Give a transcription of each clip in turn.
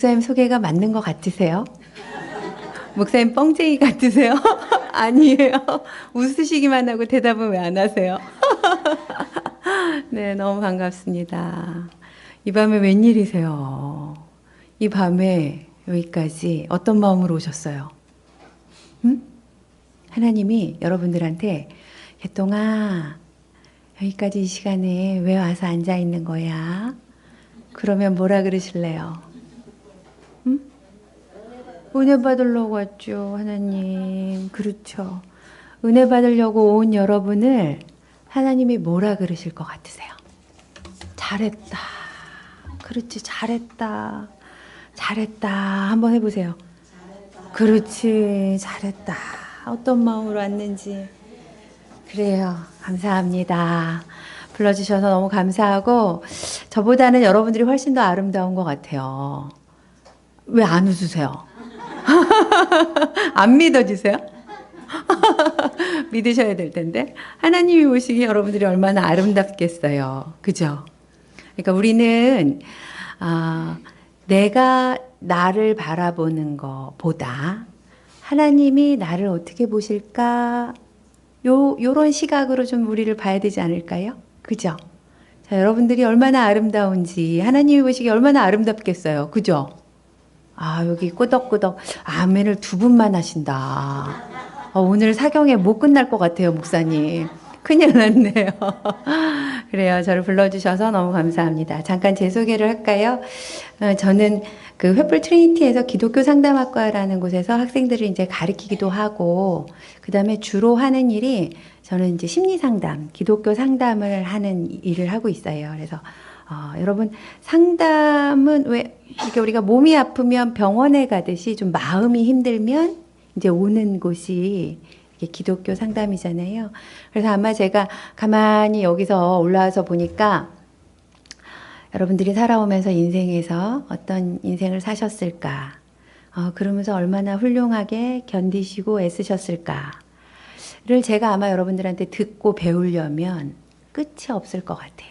목사님 소개가 맞는 것 같으세요? 목사님 뻥쟁이 같으세요? 아니에요. 웃으시기만 하고 대답은 왜 안 하세요? 네, 너무 반갑습니다. 이 밤에 웬일이세요? 이 밤에 여기까지 어떤 마음으로 오셨어요? 응? 하나님이 여러분들한테 개똥아, 여기까지 이 시간에 왜 와서 앉아 있는 거야? 그러면 뭐라 그러실래요? 응? 은혜 받으려고 왔죠, 하나님. 그렇죠. 은혜 받으려고 온 여러분을 하나님이 뭐라 그러실 것 같으세요? 잘했다. 그렇지, 잘했다. 잘했다. 한번 해보세요. 그렇지, 잘했다. 어떤 마음으로 왔는지. 그래요. 감사합니다. 불러주셔서 너무 감사하고, 저보다는 여러분들이 훨씬 더 아름다운 것 같아요. 왜 안 웃으세요? 안 믿어지세요? 믿으셔야 될 텐데. 하나님이 보시기에 여러분들이 얼마나 아름답겠어요. 그죠? 그러니까 우리는 내가 나를 바라보는 것보다 하나님이 나를 어떻게 보실까? 요런 시각으로 좀 우리를 봐야 되지 않을까요? 그죠? 자, 여러분들이 얼마나 아름다운지 하나님이 보시기에 얼마나 아름답겠어요. 그죠? 여기 끄덕끄덕 아멘을 두 분만 하신다. 오늘 사경에 못 끝날 것 같아요, 목사님. 큰일 났네요. 그래요. 저를 불러주셔서 너무 감사합니다. 잠깐 제 소개를 할까요? 저는 그 횃불 트리니티에서 기독교 상담학과라는 곳에서 학생들을 이제 가르치기도 하고, 그 다음에 주로 하는 일이 저는 이제 심리 상담, 기독교 상담을 하는 일을 하고 있어요. 그래서 여러분 상담은 왜 이렇게 우리가 몸이 아프면 병원에 가듯이 좀 마음이 힘들면 이제 오는 곳이 이게 기독교 상담이잖아요. 그래서 아마 제가 가만히 여기서 올라와서 보니까 여러분들이 살아오면서 인생에서 어떤 인생을 사셨을까, 그러면서 얼마나 훌륭하게 견디시고 애쓰셨을까를 제가 아마 여러분들한테 듣고 배우려면 끝이 없을 것 같아요.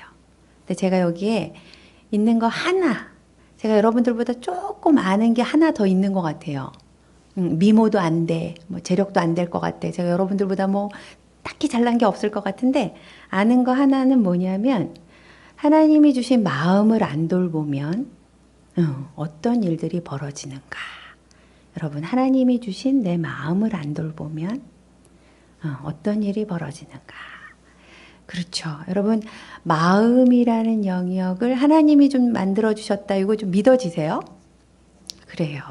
근데 제가 여기에 있는 거 하나, 제가 여러분들보다 조금 아는 게 하나 더 있는 것 같아요. 미모도 안 돼, 뭐 재력도 안 될 것 같아. 제가 여러분들보다 뭐 딱히 잘난 게 없을 것 같은데 아는 거 하나는 뭐냐면 하나님이 주신 마음을 안 돌보면 어떤 일들이 벌어지는가. 여러분, 하나님이 주신 내 마음을 안 돌보면 어떤 일이 벌어지는가. 그렇죠. 여러분, 마음이라는 영역을 하나님이 좀 만들어주셨다. 이거 좀 믿어지세요? 그래요.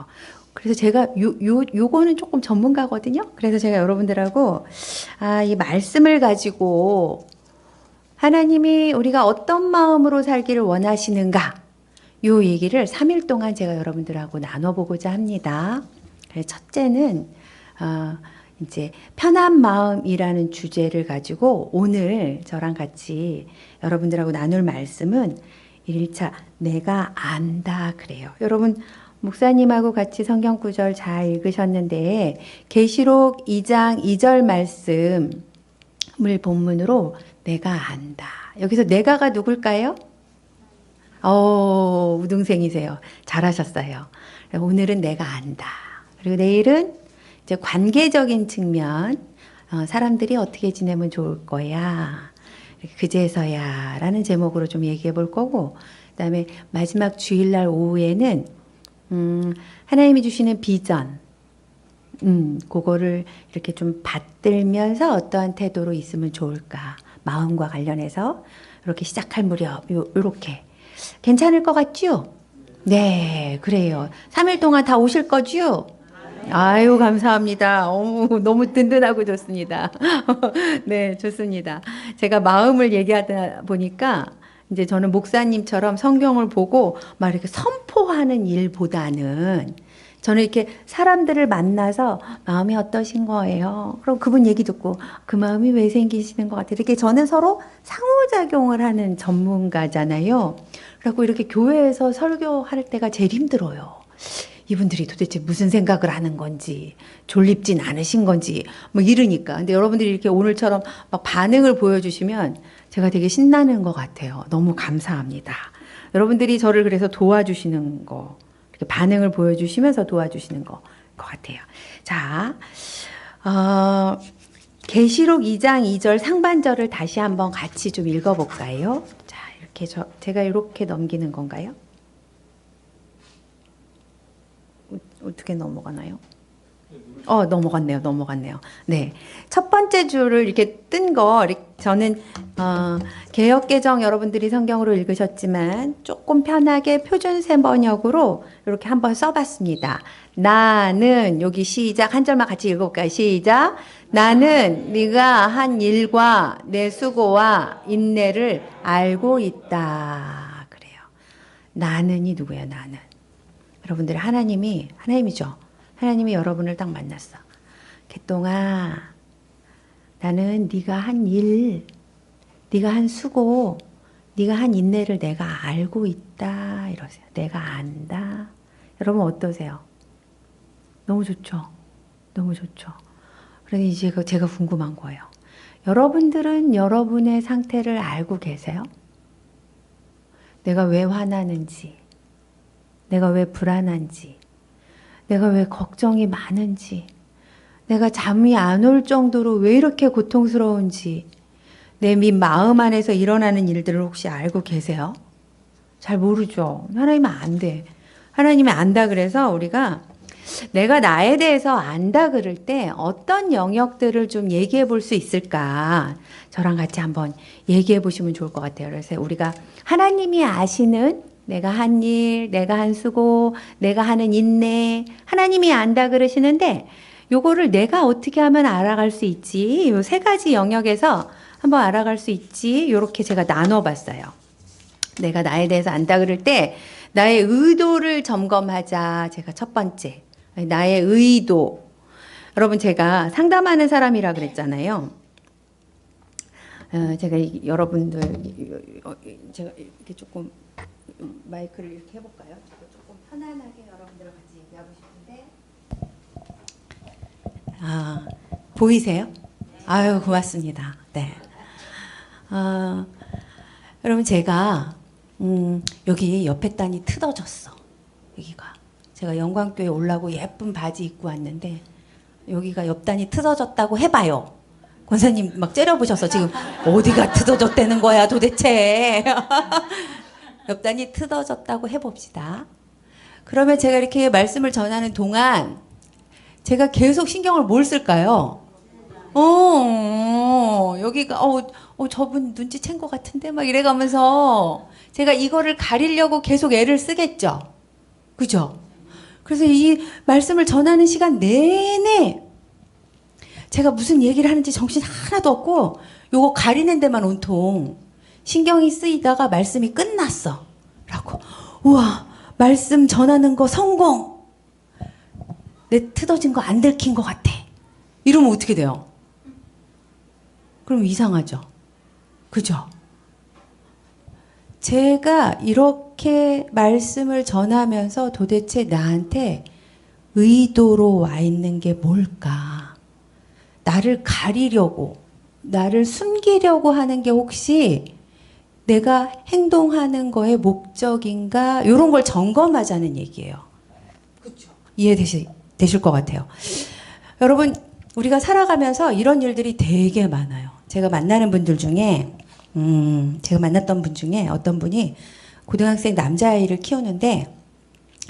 그래서 제가 요거는 조금 전문가거든요. 그래서 제가 여러분들하고 이 말씀을 가지고 하나님이 우리가 어떤 마음으로 살기를 원하시는가, 요 얘기를 3일 동안 제가 여러분들하고 나눠보고자 합니다. 첫째는 이제 편한 마음이라는 주제를 가지고 오늘 저랑 같이 여러분들하고 나눌 말씀은 1차 내가 안다 그래요. 여러분 목사님하고 같이 성경 구절 잘 읽으셨는데 계시록 2장 2절 말씀을 본문으로 내가 안다. 여기서 내가가 누굴까요? 우등생이세요. 잘하셨어요. 오늘은 내가 안다. 그리고 내일은 이제 관계적인 측면, 사람들이 어떻게 지내면 좋을 거야. 그제서야 라는 제목으로 좀 얘기해 볼 거고, 그 다음에 마지막 주일날 오후에는 하나님이 주시는 비전, 그거를 이렇게 좀 받들면서 어떠한 태도로 있으면 좋을까. 마음과 관련해서 이렇게 시작할 무렵, 요렇게. 괜찮을 것 같죠? 네, 그래요. 3일 동안 다 오실 거죠? 아유, 감사합니다. 너무 든든하고 좋습니다. 네, 좋습니다. 제가 마음을 얘기하다 보니까 이제 저는 목사님처럼 성경을 보고 막 이렇게 선포하는 일보다는 저는 이렇게 사람들을 만나서 마음이 어떠신 거예요? 그럼 그분 얘기 듣고 그 마음이 왜 생기시는 것 같아요? 이렇게 저는 서로 상호작용을 하는 전문가잖아요. 그래갖고 이렇게 교회에서 설교할 때가 제일 힘들어요. 이분들이 도대체 무슨 생각을 하는 건지, 졸립진 않으신 건지, 뭐 이러니까. 근데 여러분들이 이렇게 오늘처럼 막 반응을 보여주시면 제가 되게 신나는 것 같아요. 너무 감사합니다. 여러분들이 저를 그래서 도와주시는 거 이렇게 반응을 보여주시면서 도와주시는 것 같아요. 자, 계시록 2장 2절 상반절을 다시 한번 같이 좀 읽어볼까요? 자, 이렇게 제가 이렇게 넘기는 건가요? 어떻게 넘어가나요? 넘어갔네요. 네. 첫 번째 줄을 이렇게 뜬 거, 저는, 개역개정 여러분들이 성경으로 읽으셨지만 조금 편하게 표준세 번역으로 이렇게 한번 써봤습니다. 나는, 여기 시작, 한 절만 같이 읽어볼까요? 시작. 나는 네가 한 일과 내 수고와 인내를 알고 있다. 그래요. 나는이 누구예요, 나는? 여러분들 하나님이죠. 하나님이 여러분을 딱 만났어. 개똥아, 나는 네가 한 일, 네가 한 수고, 네가 한 인내를 내가 알고 있다. 이러세요. 내가 안다. 여러분 어떠세요? 너무 좋죠? 너무 좋죠? 그래서 이제 제가 궁금한 거예요. 여러분들은 여러분의 상태를 알고 계세요? 내가 왜 화나는지, 내가 왜 불안한지, 내가 왜 걱정이 많은지, 내가 잠이 안 올 정도로 왜 이렇게 고통스러운지, 내 마음 안에서 일어나는 일들을 혹시 알고 계세요? 잘 모르죠. 하나님은 안 돼. 하나님이 안다 그래서 우리가 내가 나에 대해서 안다 그럴 때 어떤 영역들을 좀 얘기해 볼 수 있을까? 저랑 같이 한번 얘기해 보시면 좋을 것 같아요. 그래서 우리가 하나님이 아시는 내가 한 일, 내가 한 수고, 내가 하는 인내, 하나님이 안다 그러시는데 요거를 내가 어떻게 하면 알아갈 수 있지? 요 세 가지 영역에서 한번 알아갈 수 있지? 요렇게 제가 나눠봤어요. 내가 나에 대해서 안다 그럴 때 나의 의도를 점검하자. 제가 첫 번째. 나의 의도. 여러분 제가 상담하는 사람이라 그랬잖아요. 제가 여러분들 제가 이렇게 조금 마이크를 이렇게 해볼까요? 조금 편안하게 여러분들과 같이 얘기하고 싶은데 보이세요? 아유 고맙습니다. 네. 여러분 제가 여기 옆에 단이 트어졌어. 여기가 제가 영광교회 올라고 예쁜 바지 입고 왔는데 여기가 옆단이 트어졌다고 해봐요. 권사님 막 째려보셔서 지금 어디가 트어졌다는 거야 도대체. 옆단이 트어졌다고 해봅시다. 그러면 제가 이렇게 말씀을 전하는 동안 제가 계속 신경을 뭘 쓸까요? 여기가 저분 눈치챈 것 같은데 막 이래가면서 제가 이거를 가리려고 계속 애를 쓰겠죠. 그죠? 그래서 이 말씀을 전하는 시간 내내 제가 무슨 얘기를 하는지 정신 하나도 없고 요거 가리는 데만 온통 신경이 쓰이다가 말씀이 끝났어. 라고 우와 말씀 전하는 거 성공. 내 트어진 거 안 들킨 것 같아. 이러면 어떻게 돼요? 그럼 이상하죠. 그죠? 제가 이렇게 말씀을 전하면서 도대체 나한테 의도로 와 있는 게 뭘까? 나를 가리려고, 나를 숨기려고 하는 게 혹시 내가 행동하는 거의 목적인가? 이런 걸 점검하자는 얘기예요. 그렇죠. 이해되실 것 같아요. 여러분, 우리가 살아가면서 이런 일들이 되게 많아요. 제가 만나는 분들 중에 제가 만났던 분 중에 어떤 분이 고등학생 남자아이를 키우는데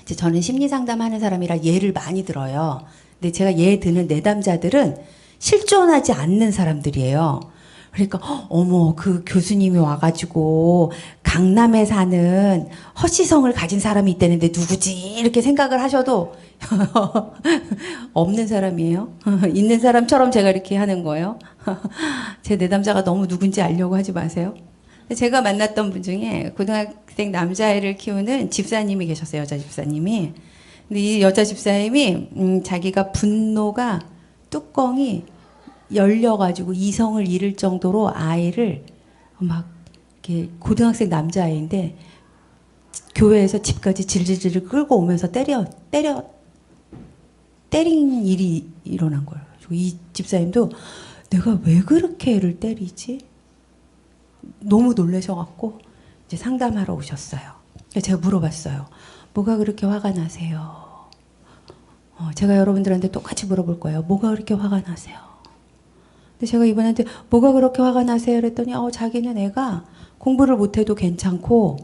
이제 저는 심리상담하는 사람이라 예를 많이 들어요. 근데 제가 예 드는 내담자들은 실존하지 않는 사람들이에요. 그러니까 어머 그 교수님이 와가지고 강남에 사는 허시성을 가진 사람이 있다는데 누구지 이렇게 생각을 하셔도 없는 사람이에요. 있는 사람처럼 제가 이렇게 하는 거예요. 제 내담자가 너무 누군지 알려고 하지 마세요. 제가 만났던 분 중에 고등학생 남자아이를 키우는 집사님이 계셨어요. 여자 집사님이. 근데 이 여자 집사님이 자기가 분노가 뚜껑이 열려가지고 이성을 잃을 정도로 아이를 막 이렇게 고등학생 남자아이인데 교회에서 집까지 질질질 끌고 오면서 때린 일이 일어난 거예요. 이 집사님도 내가 왜 그렇게 애를 때리지? 너무 놀라셔갖고 이제 상담하러 오셨어요. 제가 물어봤어요. 뭐가 그렇게 화가 나세요? 제가 여러분들한테 똑같이 물어볼 거예요. 뭐가 그렇게 화가 나세요? 근데 제가 이분한테 뭐가 그렇게 화가 나세요? 그랬더니 자기는 애가 공부를 못해도 괜찮고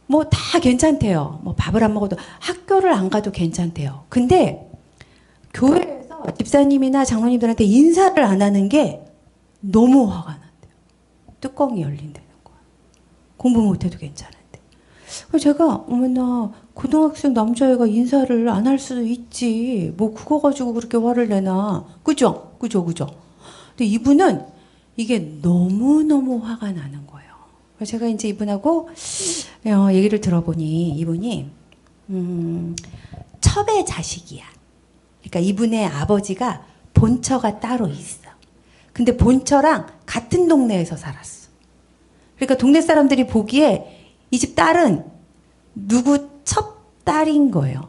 뭐 다 괜찮대요. 뭐 밥을 안 먹어도 학교를 안 가도 괜찮대요. 근데 교회에서 집사님이나 장로님들한테 인사를 안 하는 게 너무 화가 난대요. 뚜껑이 열린다는 거야. 공부 못해도 괜찮은데. 그래서 제가 어머나 고등학생 남자애가 인사를 안 할 수도 있지. 뭐 그거 가지고 그렇게 화를 내나. 그죠? 근데 이분은 이게 너무너무 화가 나는 거예요. 그래서 제가 이제 이분하고 얘기를 들어보니 이분이 첩의 자식이야. 그러니까 이분의 아버지가 본처가 따로 있어. 근데 본처랑 같은 동네에서 살았어. 그러니까 동네 사람들이 보기에 이 집 딸은 누구 첩딸인 거예요.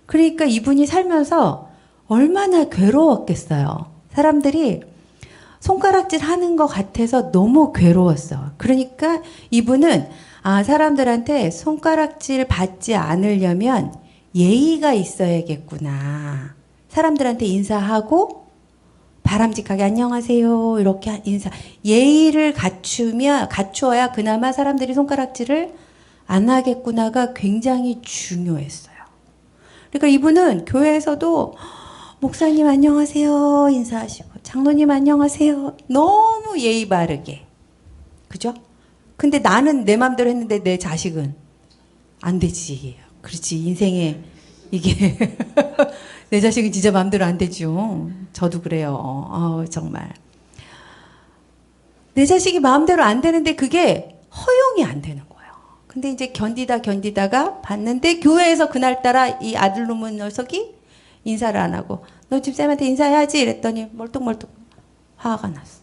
그러니까 이분이 살면서 얼마나 괴로웠겠어요. 사람들이 손가락질 하는 것 같아서 너무 괴로웠어. 그러니까 이분은 사람들한테 손가락질 받지 않으려면 예의가 있어야겠구나. 사람들한테 인사하고 바람직하게 안녕하세요 이렇게 인사. 예의를 갖추어야 그나마 사람들이 손가락질을 안 하겠구나가 굉장히 중요했어요. 그러니까 이분은 교회에서도 목사님 안녕하세요 인사하시고 장로님 안녕하세요 너무 예의 바르게. 그죠? 근데 나는 내 맘대로 했는데 내 자식은 안 되지. 그렇지. 인생에 이게 내 자식은 진짜 맘대로 안 되죠. 저도 그래요. 정말. 내 자식이 마음대로 안 되는데 그게 허용이 안 되는 거예요. 근데 이제 견디다가 봤는데 교회에서 그날따라 이 아들놈의 녀석이 인사를 안 하고 너 집사람한테 인사해야지 이랬더니 멀뚱멀뚱 화가 났어.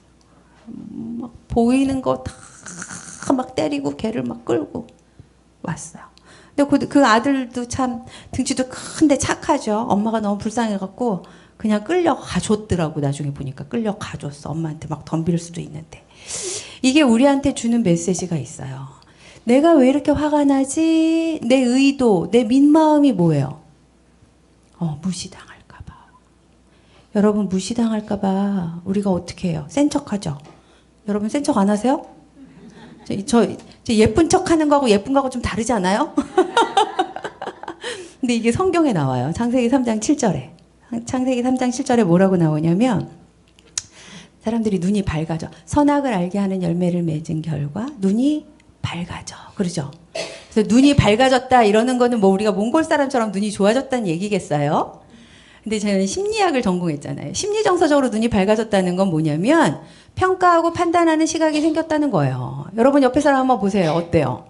막 보이는 거 다 막 때리고 걔를 막 끌고 왔어요. 근데 그 아들도 참 등치도 큰데 착하죠. 엄마가 너무 불쌍해갖고 그냥 끌려가줬더라고. 나중에 보니까 끌려가줬어. 엄마한테 막 덤빌 수도 있는데. 이게 우리한테 주는 메시지가 있어요. 내가 왜 이렇게 화가 나지? 내 의도, 내 민마음이 뭐예요? 무시당할까봐. 여러분 무시당할까봐 우리가 어떻게 해요? 센 척하죠? 여러분 센 척 안 하세요? 저 예쁜 척 하는 거하고 예쁜 거하고 좀 다르지 않아요? 근데 이게 성경에 나와요. 창세기 3장 7절에. 창세기 3장 7절에 뭐라고 나오냐면 사람들이 눈이 밝아져. 선악을 알게 하는 열매를 맺은 결과 눈이 밝아져. 그러죠? 그래서 눈이 밝아졌다 이러는 거는 뭐 우리가 몽골 사람처럼 눈이 좋아졌다는 얘기겠어요? 근데 저는 심리학을 전공했잖아요. 심리정서적으로 눈이 밝아졌다는 건 뭐냐면 평가하고 판단하는 시각이 생겼다는 거예요. 여러분 옆에 사람 한번 보세요. 어때요?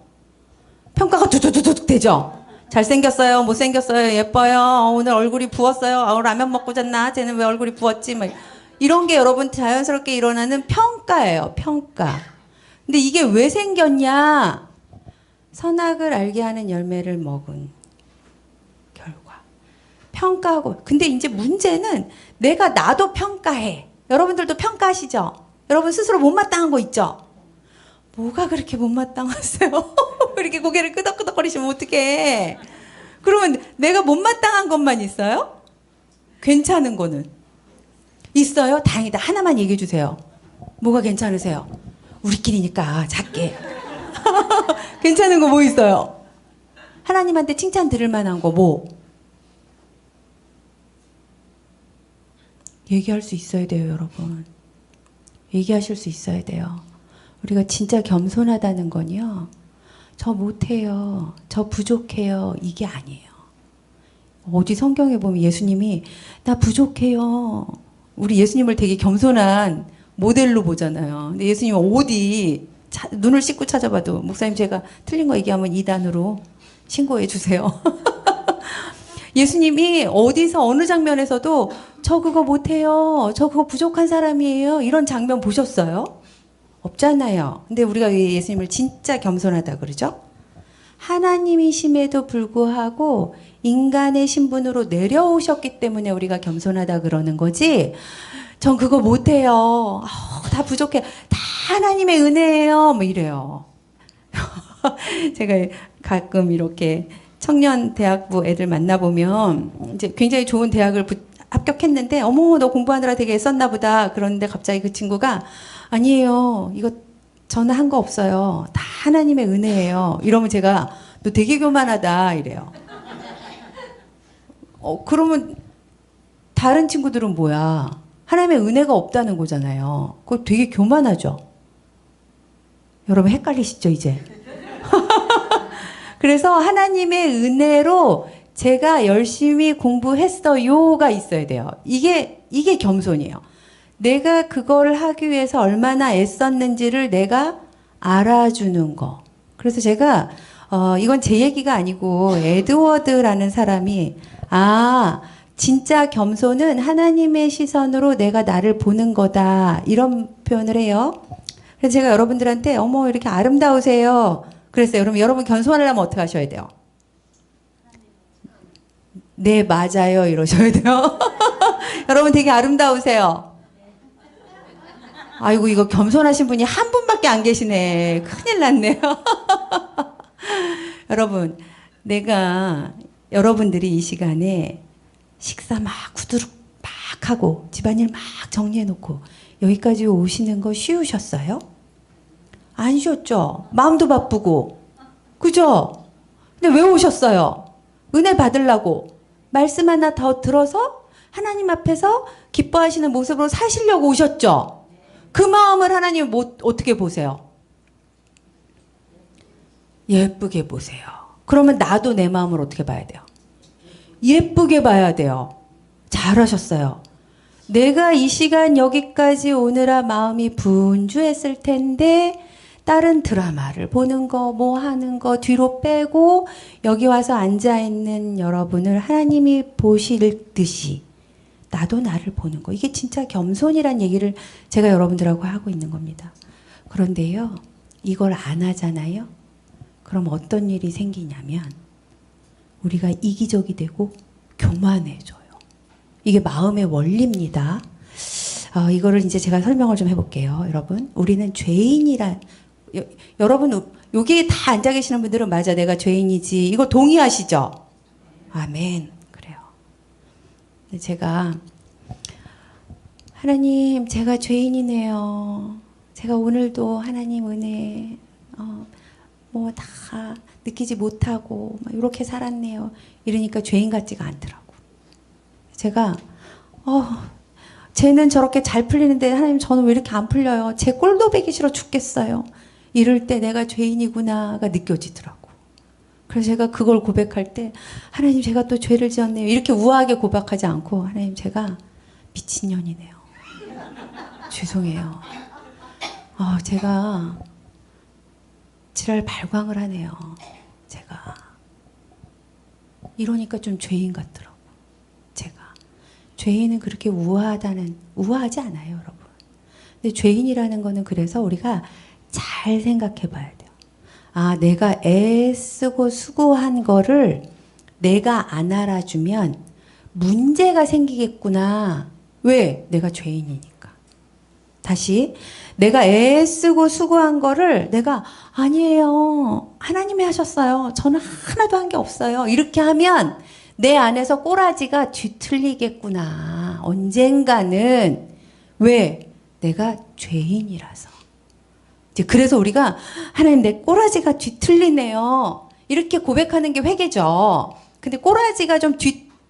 평가가 두두두둑 되죠? 잘생겼어요? 못생겼어요? 예뻐요? 오늘 얼굴이 부었어요? 라면 먹고 잤나? 쟤는 왜 얼굴이 부었지? 막 이런 게 여러분 자연스럽게 일어나는 평가예요. 평가. 근데 이게 왜 생겼냐? 선악을 알게 하는 열매를 먹은 결과. 평가하고. 근데 이제 문제는 내가 나도 평가해. 여러분들도 평가하시죠? 여러분 스스로 못마땅한 거 있죠? 뭐가 그렇게 못마땅하세요? 이렇게 고개를 끄덕끄덕거리시면 어떡해? 그러면 내가 못마땅한 것만 있어요? 괜찮은 거는? 있어요? 다행이다. 하나만 얘기해 주세요. 뭐가 괜찮으세요? 우리끼리니까 작게. 괜찮은 거 뭐 있어요? 하나님한테 칭찬 들을 만한 거 뭐? 얘기할 수 있어야 돼요, 여러분. 얘기하실 수 있어야 돼요. 우리가 진짜 겸손하다는 건요. 저 못해요. 저 부족해요. 이게 아니에요. 어디 성경에 보면 예수님이 나 부족해요. 우리 예수님을 되게 겸손한 모델로 보잖아요. 근데 예수님은 어디 눈을 씻고 찾아봐도 목사님 제가 틀린 거 얘기하면 이단으로 신고해 주세요. 예수님이 어디서 어느 장면에서도 저 그거 못해요. 저 그거 부족한 사람이에요. 이런 장면 보셨어요? 없잖아요. 근데 우리가 왜 예수님을 진짜 겸손하다 그러죠? 하나님이심에도 불구하고 인간의 신분으로 내려오셨기 때문에 우리가 겸손하다 그러는 거지. 전 그거 못해요. 다 부족해. 다 하나님의 은혜예요. 뭐 이래요. 제가 가끔 이렇게 청년 대학부 애들 만나보면 이제 굉장히 좋은 대학을 합격했는데 어머 너 공부하느라 되게 애썼나 보다 그러는데 갑자기 그 친구가 아니에요 이거 저는 한 거 없어요 다 하나님의 은혜예요 이러면 제가 너 되게 교만하다 이래요. 그러면 다른 친구들은 뭐야 하나님의 은혜가 없다는 거잖아요. 그거 되게 교만하죠. 여러분 헷갈리시죠 이제? 그래서 하나님의 은혜로 제가 열심히 공부했어요가 있어야 돼요. 이게 겸손이에요. 내가 그걸 하기 위해서 얼마나 애썼는지를 내가 알아주는 거. 그래서 제가 이건 제 얘기가 아니고 에드워드라는 사람이 진짜 겸손은 하나님의 시선으로 내가 나를 보는 거다 이런 표현을 해요. 그래서 제가 여러분들한테 어머 이렇게 아름다우세요 그랬어요. 그럼 여러분 겸손하려면 어떻게 하셔야 돼요? 네 맞아요 이러셔야 돼요. 여러분 되게 아름다우세요. 아이고 이거 겸손하신 분이 한 분밖에 안 계시네. 큰일 났네요. 여러분 내가 여러분들이 이 시간에 식사 막 후두룩 막 하고 집안일 막 정리해 놓고 여기까지 오시는 거 쉬우셨어요? 안 쉬웠죠? 마음도 바쁘고 그죠? 근데 왜 오셨어요? 은혜 받으려고 말씀 하나 더 들어서 하나님 앞에서 기뻐하시는 모습으로 사시려고 오셨죠? 그 마음을 하나님 어떻게 보세요? 예쁘게 보세요. 그러면 나도 내 마음을 어떻게 봐야 돼요? 예쁘게 봐야 돼요. 잘하셨어요. 내가 이 시간 여기까지 오느라 마음이 분주했을 텐데 다른 드라마를 보는 거, 뭐 하는 거 뒤로 빼고 여기 와서 앉아있는 여러분을 하나님이 보실 듯이 나도 나를 보는 거. 이게 진짜 겸손이란 얘기를 제가 여러분들하고 하고 있는 겁니다. 그런데요, 이걸 안 하잖아요? 그럼 어떤 일이 생기냐면 우리가 이기적이 되고 교만해져요. 이게 마음의 원리입니다. 이거를 이제 제가 설명을 좀 해볼게요. 여러분, 우리는 죄인이란 여러분 여기 다 앉아 계시는 분들은 맞아 내가 죄인이지 이거 동의하시죠? 아멘. 그래요. 근데 제가 하나님 제가 죄인이네요. 제가 오늘도 하나님 은혜 뭐 다 느끼지 못하고 막 이렇게 살았네요. 이러니까 죄인 같지가 않더라고. 제가 쟤는 저렇게 잘 풀리는데 하나님 저는 왜 이렇게 안 풀려요? 제 꼴도 보기 싫어 죽겠어요. 이럴 때 내가 죄인이구나가 느껴지더라고. 그래서 제가 그걸 고백할 때 하나님 제가 또 죄를 지었네요. 이렇게 우아하게 고백하지 않고 하나님 제가 미친년이네요. 죄송해요. 제가 지랄 발광을 하네요. 제가 이러니까 좀 죄인 같더라고. 제가 죄인은 그렇게 우아하지 않아요, 여러분. 근데 죄인이라는 거는 그래서 우리가 잘 생각해 봐야 돼요. 내가 애쓰고 수고한 거를 내가 안 알아주면 문제가 생기겠구나. 왜? 내가 죄인이니까. 다시 내가 애쓰고 수고한 거를 내가 아니에요. 하나님이 하셨어요. 저는 하나도 한 게 없어요. 이렇게 하면 내 안에서 꼬라지가 뒤틀리겠구나. 언젠가는. 왜? 내가 죄인이라서. 이제 그래서 우리가 하나님 내 꼬라지가 뒤틀리네요. 이렇게 고백하는 게 회개죠. 근데 꼬라지가 좀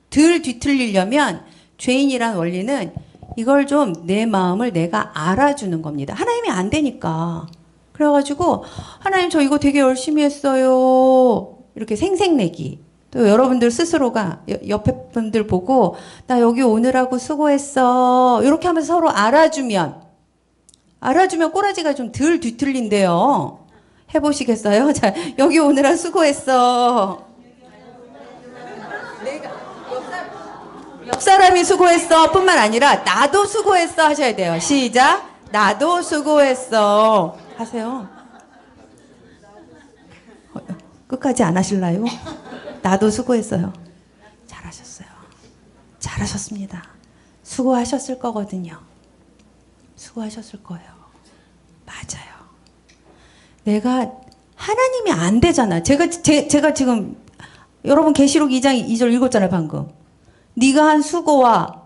덜 뒤틀리려면 죄인이란 원리는 이걸 좀 내 마음을 내가 알아주는 겁니다. 하나님이 안 되니까. 그래가지고 하나님 저 이거 되게 열심히 했어요. 이렇게 생색내기. 또 여러분들 스스로가 옆에 분들 보고 나 여기 오느라고 수고했어. 이렇게 하면서 서로 알아주면 꼬라지가 좀 덜 뒤틀린대요. 해보시겠어요? 자, 여기 오느라 수고했어. 옆 사람이 수고했어 뿐만 아니라 나도 수고했어 하셔야 돼요. 시작. 나도 수고했어. 하세요. 끝까지 안 하실라요? 나도 수고했어요. 잘하셨어요. 잘하셨습니다. 수고하셨을 거거든요. 수고하셨을 거예요. 맞아요. 내가 하나님이 안 되잖아. 제가 지금 여러분 계시록 2장 2절 읽었잖아요, 방금. 네가 한 수고와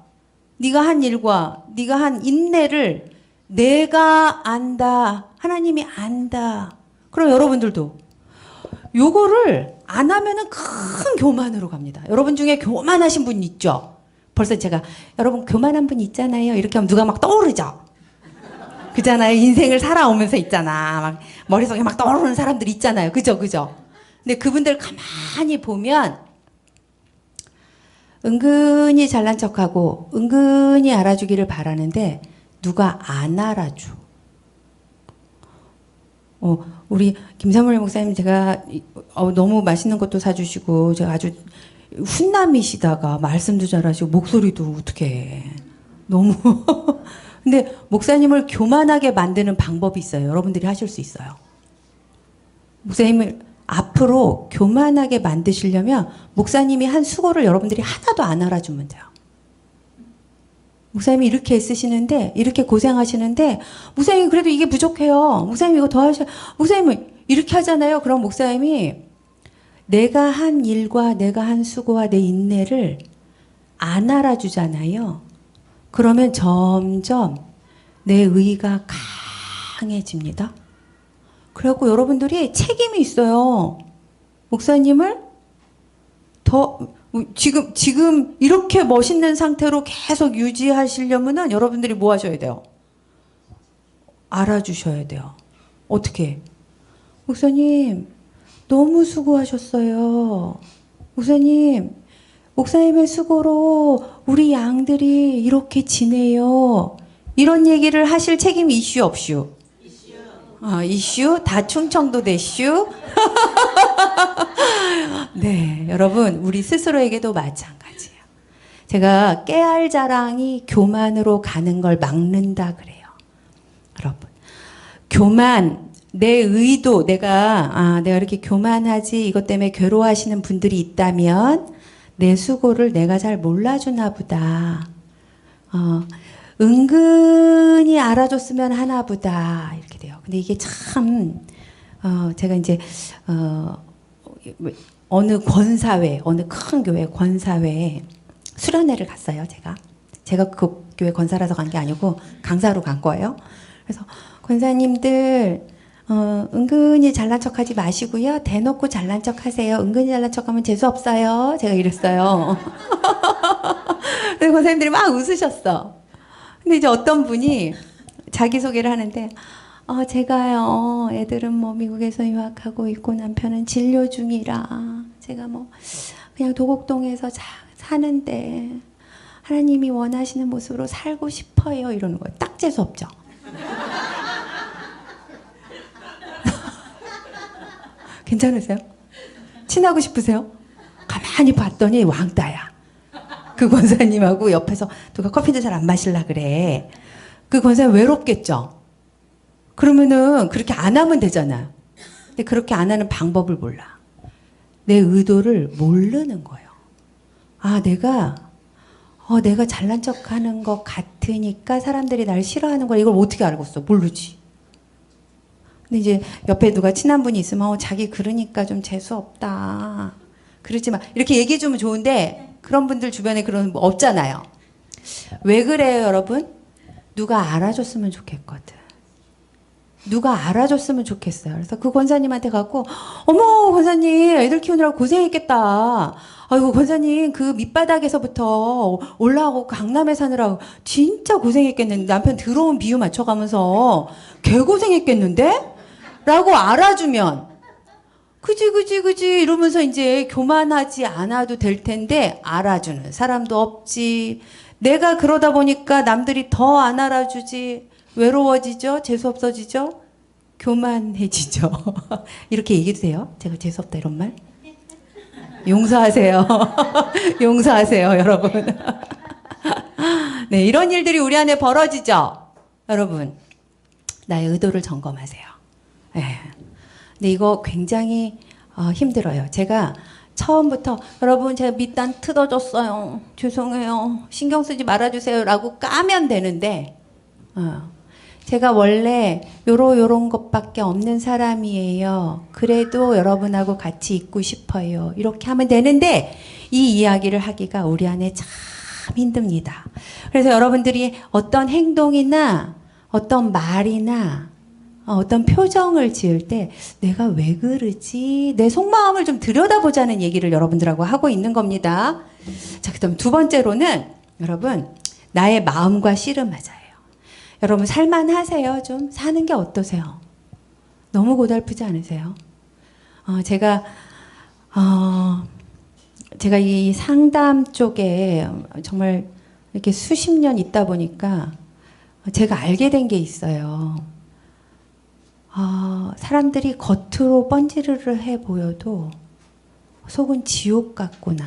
네가 한 일과 네가 한 인내를 내가 안다. 하나님이 안다. 그럼 여러분들도 요거를 안 하면은 큰 교만으로 갑니다. 여러분 중에 교만하신 분 있죠? 벌써 제가 여러분 교만한 분 있잖아요. 이렇게 하면 누가 막 떠오르죠? 그잖아요. 인생을 살아오면서 있잖아. 막 머릿속에 막 떠오르는 사람들 있잖아요. 그죠? 근데 그분들 가만히 보면 은근히 잘난 척하고 은근히 알아주기를 바라는데 누가 안 알아줘. 우리 김사물 목사님 제가 너무 맛있는 것도 사주시고 제가 아주 훈남이시다가 말씀도 잘하시고 목소리도 어떻게 해. 너무 근데 목사님을 교만하게 만드는 방법이 있어요. 여러분들이 하실 수 있어요. 목사님을 앞으로 교만하게 만드시려면 목사님이 한 수고를 여러분들이 하나도 안 알아주면 돼요. 목사님이 이렇게 애쓰시는데 이렇게 고생하시는데 목사님이 그래도 이게 부족해요. 목사님 이거 더 하셔. 목사님은 이렇게 하잖아요. 그럼 목사님이 내가 한 일과 내가 한 수고와 내 인내를 안 알아주잖아요. 그러면 점점 내 의가 강해집니다. 그래갖고 여러분들이 책임이 있어요. 목사님을 더 지금 이렇게 멋있는 상태로 계속 유지하시려면은 여러분들이 뭐 하셔야 돼요? 알아주셔야 돼요. 어떻게? 목사님 너무 수고하셨어요. 목사님의 수고로 우리 양들이 이렇게 지내요. 이런 얘기를 하실 책임이 이슈 없슈? 이슈? 다 충청도 대슈? 네, 여러분 우리 스스로에게도 마찬가지예요. 제가 깨알 자랑이 교만으로 가는 걸 막는다 그래요. 여러분 교만 내 의도 내가 이렇게 교만하지 이것 때문에 괴로워하시는 분들이 있다면 내 수고를 내가 잘 몰라주나 보다. 은근히 알아줬으면 하나 보다. 이렇게 돼요. 근데 이게 참, 제가 이제, 어느 권사회, 어느 큰 교회 권사회에 수련회를 갔어요, 제가 그 교회 권사라서 간 게 아니고 강사로 간 거예요. 그래서 권사님들, 은근히 잘난 척 하지 마시고요. 대놓고 잘난 척 하세요. 은근히 잘난 척 하면 재수없어요. 제가 이랬어요. 그래서 권사님들이 막 웃으셨어. 근데 이제 어떤 분이 자기소개를 하는데, 제가요, 애들은 뭐 미국에서 유학하고 있고 남편은 진료 중이라, 제가 뭐, 그냥 도곡동에서 사는데, 하나님이 원하시는 모습으로 살고 싶어요. 이러는 거예요. 딱 재수없죠? 괜찮으세요? 친하고 싶으세요? 가만히 봤더니 왕따야. 그 권사님하고 옆에서 누가 커피도 잘 안 마실라 그래. 그 권사님 외롭겠죠? 그러면은 그렇게 안 하면 되잖아. 근데 그렇게 안 하는 방법을 몰라. 내 의도를 모르는 거예요. 내가 잘난 척 하는 것 같으니까 사람들이 날 싫어하는 걸 이걸 어떻게 알겠어? 모르지. 근데 이제 옆에 누가 친한 분이 있으면 자기 그러니까 좀 재수없다. 그러지 마. 이렇게 얘기해 주면 좋은데 그런 분들 주변에 그런 뭐 없잖아요. 왜 그래요, 여러분? 누가 알아줬으면 좋겠거든. 누가 알아줬으면 좋겠어요. 그래서 그 권사님한테 가고 어머 권사님 애들 키우느라고 고생했겠다. 아이고 권사님 그 밑바닥에서부터 올라오고 강남에 사느라고 진짜 고생했겠는데 남편 들어온 비유 맞춰가면서 개고생했겠는데? 라고 알아주면 그지 이러면서 이제 교만하지 않아도 될 텐데 알아주는 사람도 없지. 내가 그러다 보니까 남들이 더 안 알아주지. 외로워지죠? 재수없어지죠? 교만해지죠? 이렇게 얘기해도 돼요? 제가 재수없다 이런 말? 용서하세요. 용서하세요, 여러분. 네, 이런 일들이 우리 안에 벌어지죠? 여러분, 나의 의도를 점검하세요. 네. 근데 이거 굉장히 힘들어요. 제가 처음부터 여러분 제가 밑단 뜯어줬어요. 죄송해요. 신경 쓰지 말아주세요. 라고 까면 되는데 제가 원래 요런 것밖에 없는 사람이에요. 그래도 여러분하고 같이 있고 싶어요. 이렇게 하면 되는데 이 이야기를 하기가 우리 안에 참 힘듭니다. 그래서 여러분들이 어떤 행동이나 어떤 말이나 어떤 표정을 지을 때 내가 왜 그러지? 내 속마음을 좀 들여다보자는 얘기를 여러분들하고 하고 있는 겁니다. 자, 그다음 두 번째로는 여러분 나의 마음과 씨름하자예요. 여러분 살만하세요? 좀 사는 게 어떠세요? 너무 고달프지 않으세요? 제가 이 상담 쪽에 정말 이렇게 수십 년 있다 보니까 제가 알게 된 게 있어요. 사람들이 겉으로 번지르르 해 보여도 속은 지옥 같구나.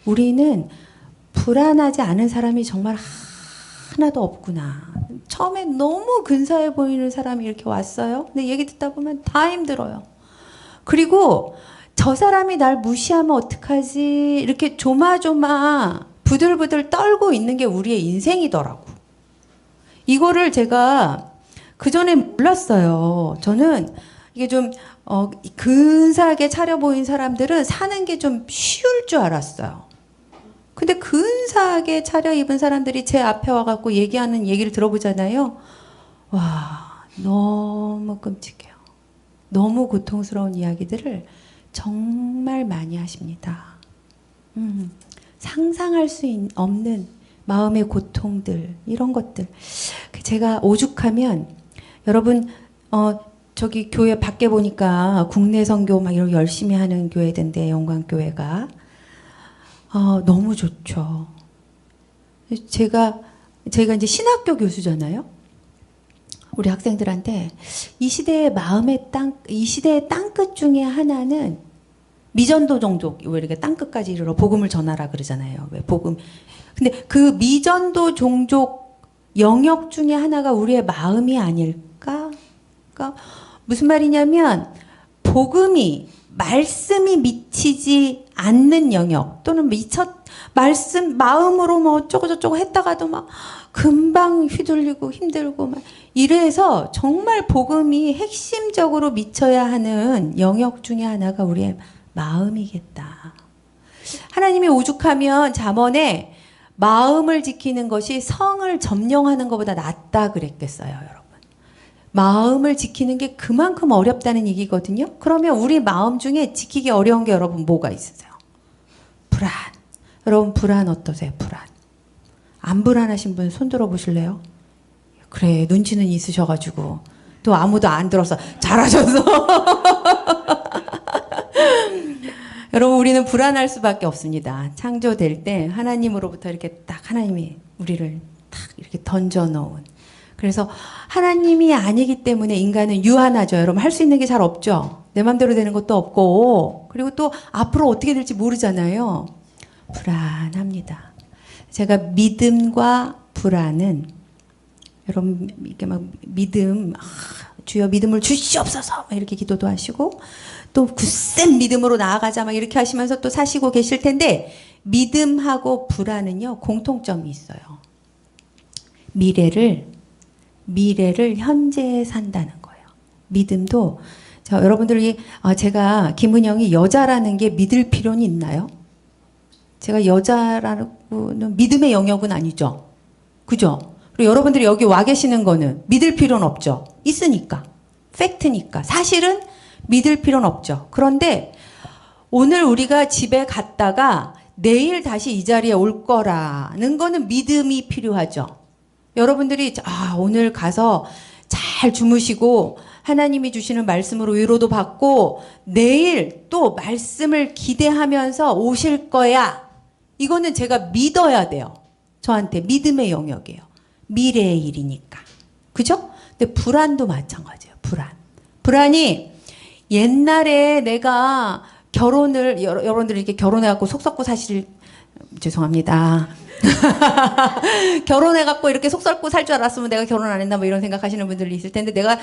우리는 불안하지 않은 사람이 정말 하나도 없구나. 처음에 너무 근사해 보이는 사람이 이렇게 왔어요. 근데 얘기 듣다 보면 다 힘들어요. 그리고 저 사람이 날 무시하면 어떡하지? 이렇게 조마조마 부들부들 떨고 있는 게 우리의 인생이더라고. 이거를 제가 그전에 몰랐어요. 저는 이게 좀 근사하게 차려 보인 사람들은 사는 게 좀 쉬울 줄 알았어요. 근데 근사하게 차려입은 사람들이 제 앞에 와갖고 얘기하는 얘기를 들어보잖아요. 와, 너무 끔찍해요. 너무 고통스러운 이야기들을 정말 많이 하십니다. 상상할 수 없는 마음의 고통들, 이런 것들. 제가 오죽하면 여러분 저기 교회 밖에 보니까 국내 선교 막 이렇게 열심히 하는 교회던데 영광교회가 너무 좋죠. 제가 이제 신학교 교수잖아요. 우리 학생들한테 이 시대의 이 시대의 땅끝 중에 하나는 미전도 종족, 왜 이렇게 땅끝까지 이르러 복음을 전하라 그러잖아요. 왜 복음. 근데 그 미전도 종족 영역 중에 하나가 우리의 마음이 아닐까? 그러니까 무슨 말이냐면 복음이 말씀이 미치지 않는 영역 또는 마음으로 뭐 어쩌고저쩌고 했다가도 막 금방 휘둘리고 힘들고 막 이래서 정말 복음이 핵심적으로 미쳐야 하는 영역 중에 하나가 우리의 마음이겠다. 하나님이 오죽하면 잠언에 마음을 지키는 것이 성을 점령하는 것보다 낫다 그랬겠어요, 여러분. 마음을 지키는 게 그만큼 어렵다는 얘기거든요. 그러면 우리 마음 중에 지키기 어려운 게 여러분 뭐가 있으세요? 불안. 여러분 불안 어떠세요? 불안. 안 불안하신 분 손 들어 보실래요? 그래, 눈치는 있으셔가지고 또 아무도 안 들어서 잘하셔서 여러분 우리는 불안할 수밖에 없습니다. 창조될 때 하나님으로부터 이렇게 딱 하나님이 우리를 딱 이렇게 던져놓은, 그래서 하나님이 아니기 때문에 인간은 유한하죠. 여러분 할 수 있는 게 잘 없죠. 내 맘대로 되는 것도 없고, 그리고 또 앞으로 어떻게 될지 모르잖아요. 불안합니다. 제가 믿음과 불안은 여러분 이렇게 막 믿음, 주여 믿음을 주시옵소서 이렇게 기도도 하시고 또 굳센 믿음으로 나아가자 막 이렇게 하시면서 또 사시고 계실 텐데, 믿음하고 불안은요 공통점이 있어요. 미래를 현재에 산다는 거예요. 믿음도 여러분들이 제가 김은영이 여자라는 게 믿을 필요는 있나요? 제가 여자라고는 믿음의 영역은 아니죠. 그죠? 그리고 여러분들이 여기 와 계시는 거는 믿을 필요는 없죠. 있으니까. 팩트니까. 사실은 믿을 필요는 없죠. 그런데 오늘 우리가 집에 갔다가 내일 다시 이 자리에 올 거라는 거는 믿음이 필요하죠. 여러분들이 오늘 가서 잘 주무시고 하나님이 주시는 말씀으로 위로도 받고 내일 또 말씀을 기대하면서 오실 거야. 이거는 제가 믿어야 돼요. 저한테 믿음의 영역이에요. 미래의 일이니까. 그죠? 근데 불안도 마찬가지예요. 불안이 옛날에 내가 여러분들이 이렇게 결혼해갖고 속 썩고 죄송합니다. 결혼해갖고 이렇게 속 썩고 살 줄 알았으면 내가 결혼 안 했나 뭐 이런 생각하시는 분들이 있을 텐데, 내가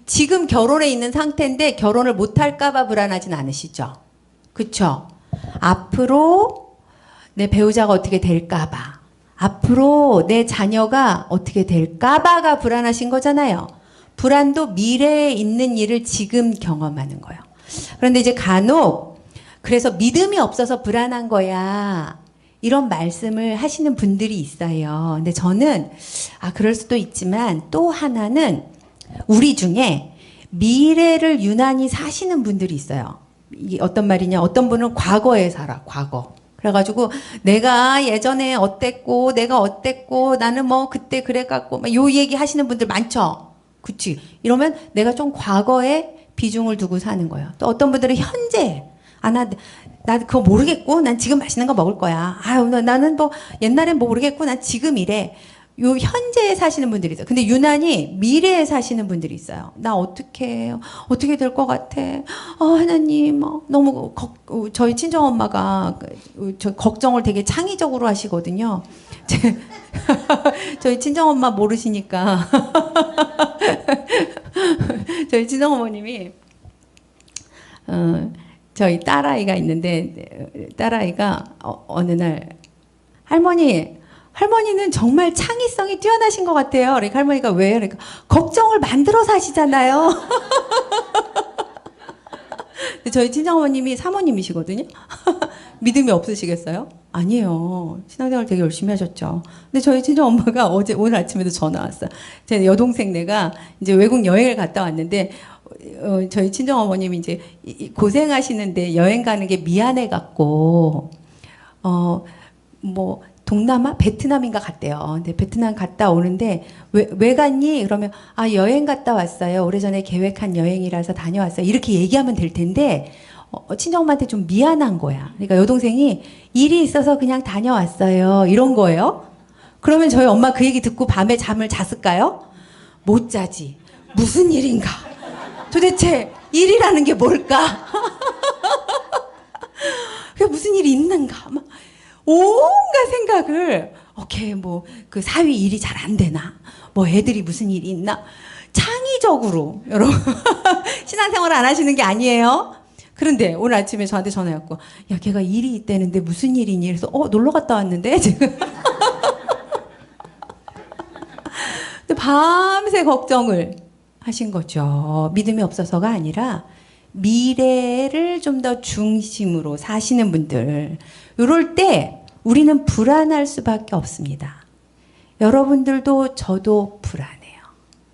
지금 결혼해 있는 상태인데 결혼을 못할까봐 불안하진 않으시죠? 그쵸? 앞으로 내 배우자가 어떻게 될까봐, 앞으로 내 자녀가 어떻게 될까봐가 불안하신 거잖아요. 불안도 미래에 있는 일을 지금 경험하는 거예요. 그런데 이제 간혹 그래서 믿음이 없어서 불안한 거야. 이런 말씀을 하시는 분들이 있어요. 근데 저는 그럴 수도 있지만 또 하나는 우리 중에 미래를 유난히 사시는 분들이 있어요. 이게 어떤 말이냐? 어떤 분은 과거에 살아. 과거. 그래가지고 내가 예전에 어땠고 내가 어땠고 나는 뭐 그때 그래갖고 막 요 얘기 하시는 분들 많죠. 그치? 이러면 내가 좀 과거에 비중을 두고 사는 거예요. 또 어떤 분들은 현재 나 그거 모르겠고 난 지금 맛있는 거 먹을 거야. 아유 나는 뭐 옛날엔 뭐 모르겠고 난 지금 이래. 요 현재에 사시는 분들이 있어요. 근데 유난히 미래에 사시는 분들이 있어요. 나 어떻게 될 것 같아. 하나님 너무 저희 친정엄마가 저 걱정을 되게 창의적으로 하시거든요. 저희 친정엄마 모르시니까 저희 친정어머님이 저희 딸아이가 있는데 딸아이가 어느 날 할머니는 정말 창의성이 뛰어나신 것 같아요. 그러니까 할머니가 왜? 그러니까 걱정을 만들어서 하시잖아요. 저희 친정어머님이 사모님이시거든요. 믿음이 없으시겠어요? 아니에요. 신앙생활 되게 열심히 하셨죠. 근데 저희 친정엄마가 오늘 아침에도 전화 왔어요. 제 여동생네가 이제 외국 여행을 갔다 왔는데 저희 친정어머님이 이제 고생하시는데 여행 가는 게 미안해갖고 뭐 동남아? 베트남인가 갔대요. 근데 베트남 갔다 오는데 왜 갔니? 그러면 여행 갔다 왔어요. 오래전에 계획한 여행이라서 다녀왔어요. 이렇게 얘기하면 될 텐데 친정엄마한테 좀 미안한 거야. 그러니까 여동생이 일이 있어서 그냥 다녀왔어요. 이런 거예요. 그러면 저희 엄마 그 얘기 듣고 밤에 잠을 잤을까요? 못 자지. 무슨 일인가? 도대체 일이라는 게 뭘까? 그게 무슨 일이 있는가? 막 온갖 생각을 뭐 그 사위 일이 잘 안 되나? 뭐 애들이 무슨 일이 있나? 창의적으로 여러분 신앙생활 안 하시는 게 아니에요. 그런데 오늘 아침에 저한테 전화했고 야 걔가 일이 있다는데 무슨 일이니? 그래서 놀러 갔다 왔는데 지금 밤새 걱정을 하신 거죠. 믿음이 없어서가 아니라 미래를 좀 더 중심으로 사시는 분들 이럴 때 우리는 불안할 수밖에 없습니다. 여러분들도 저도 불안해요.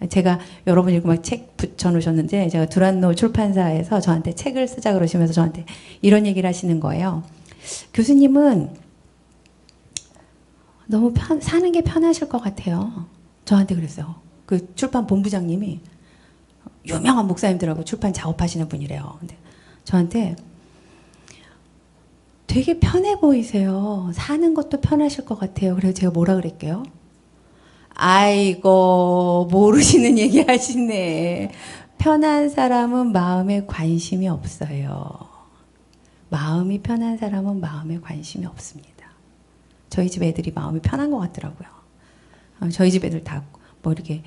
제가 여러분 읽고 막 책 붙여놓으셨는데 제가 두란노 출판사에서 저한테 책을 쓰자 그러시면서 저한테 이런 얘기를 하시는 거예요. 교수님은 너무 사는 게 편하실 것 같아요. 저한테 그랬어요. 그 출판 본부장님이 유명한 목사님들하고 출판 작업하시는 분이래요. 근데 저한테 되게 편해 보이세요. 사는 것도 편하실 것 같아요. 그래서 제가 뭐라 그랬게요? 아이고 모르시는 얘기 하시네. 편한 사람은 마음에 관심이 없어요. 마음이 편한 사람은 마음에 관심이 없습니다. 저희 집 애들이 마음이 편한 것 같더라고요. 저희 집 애들 다 뭐 이렇게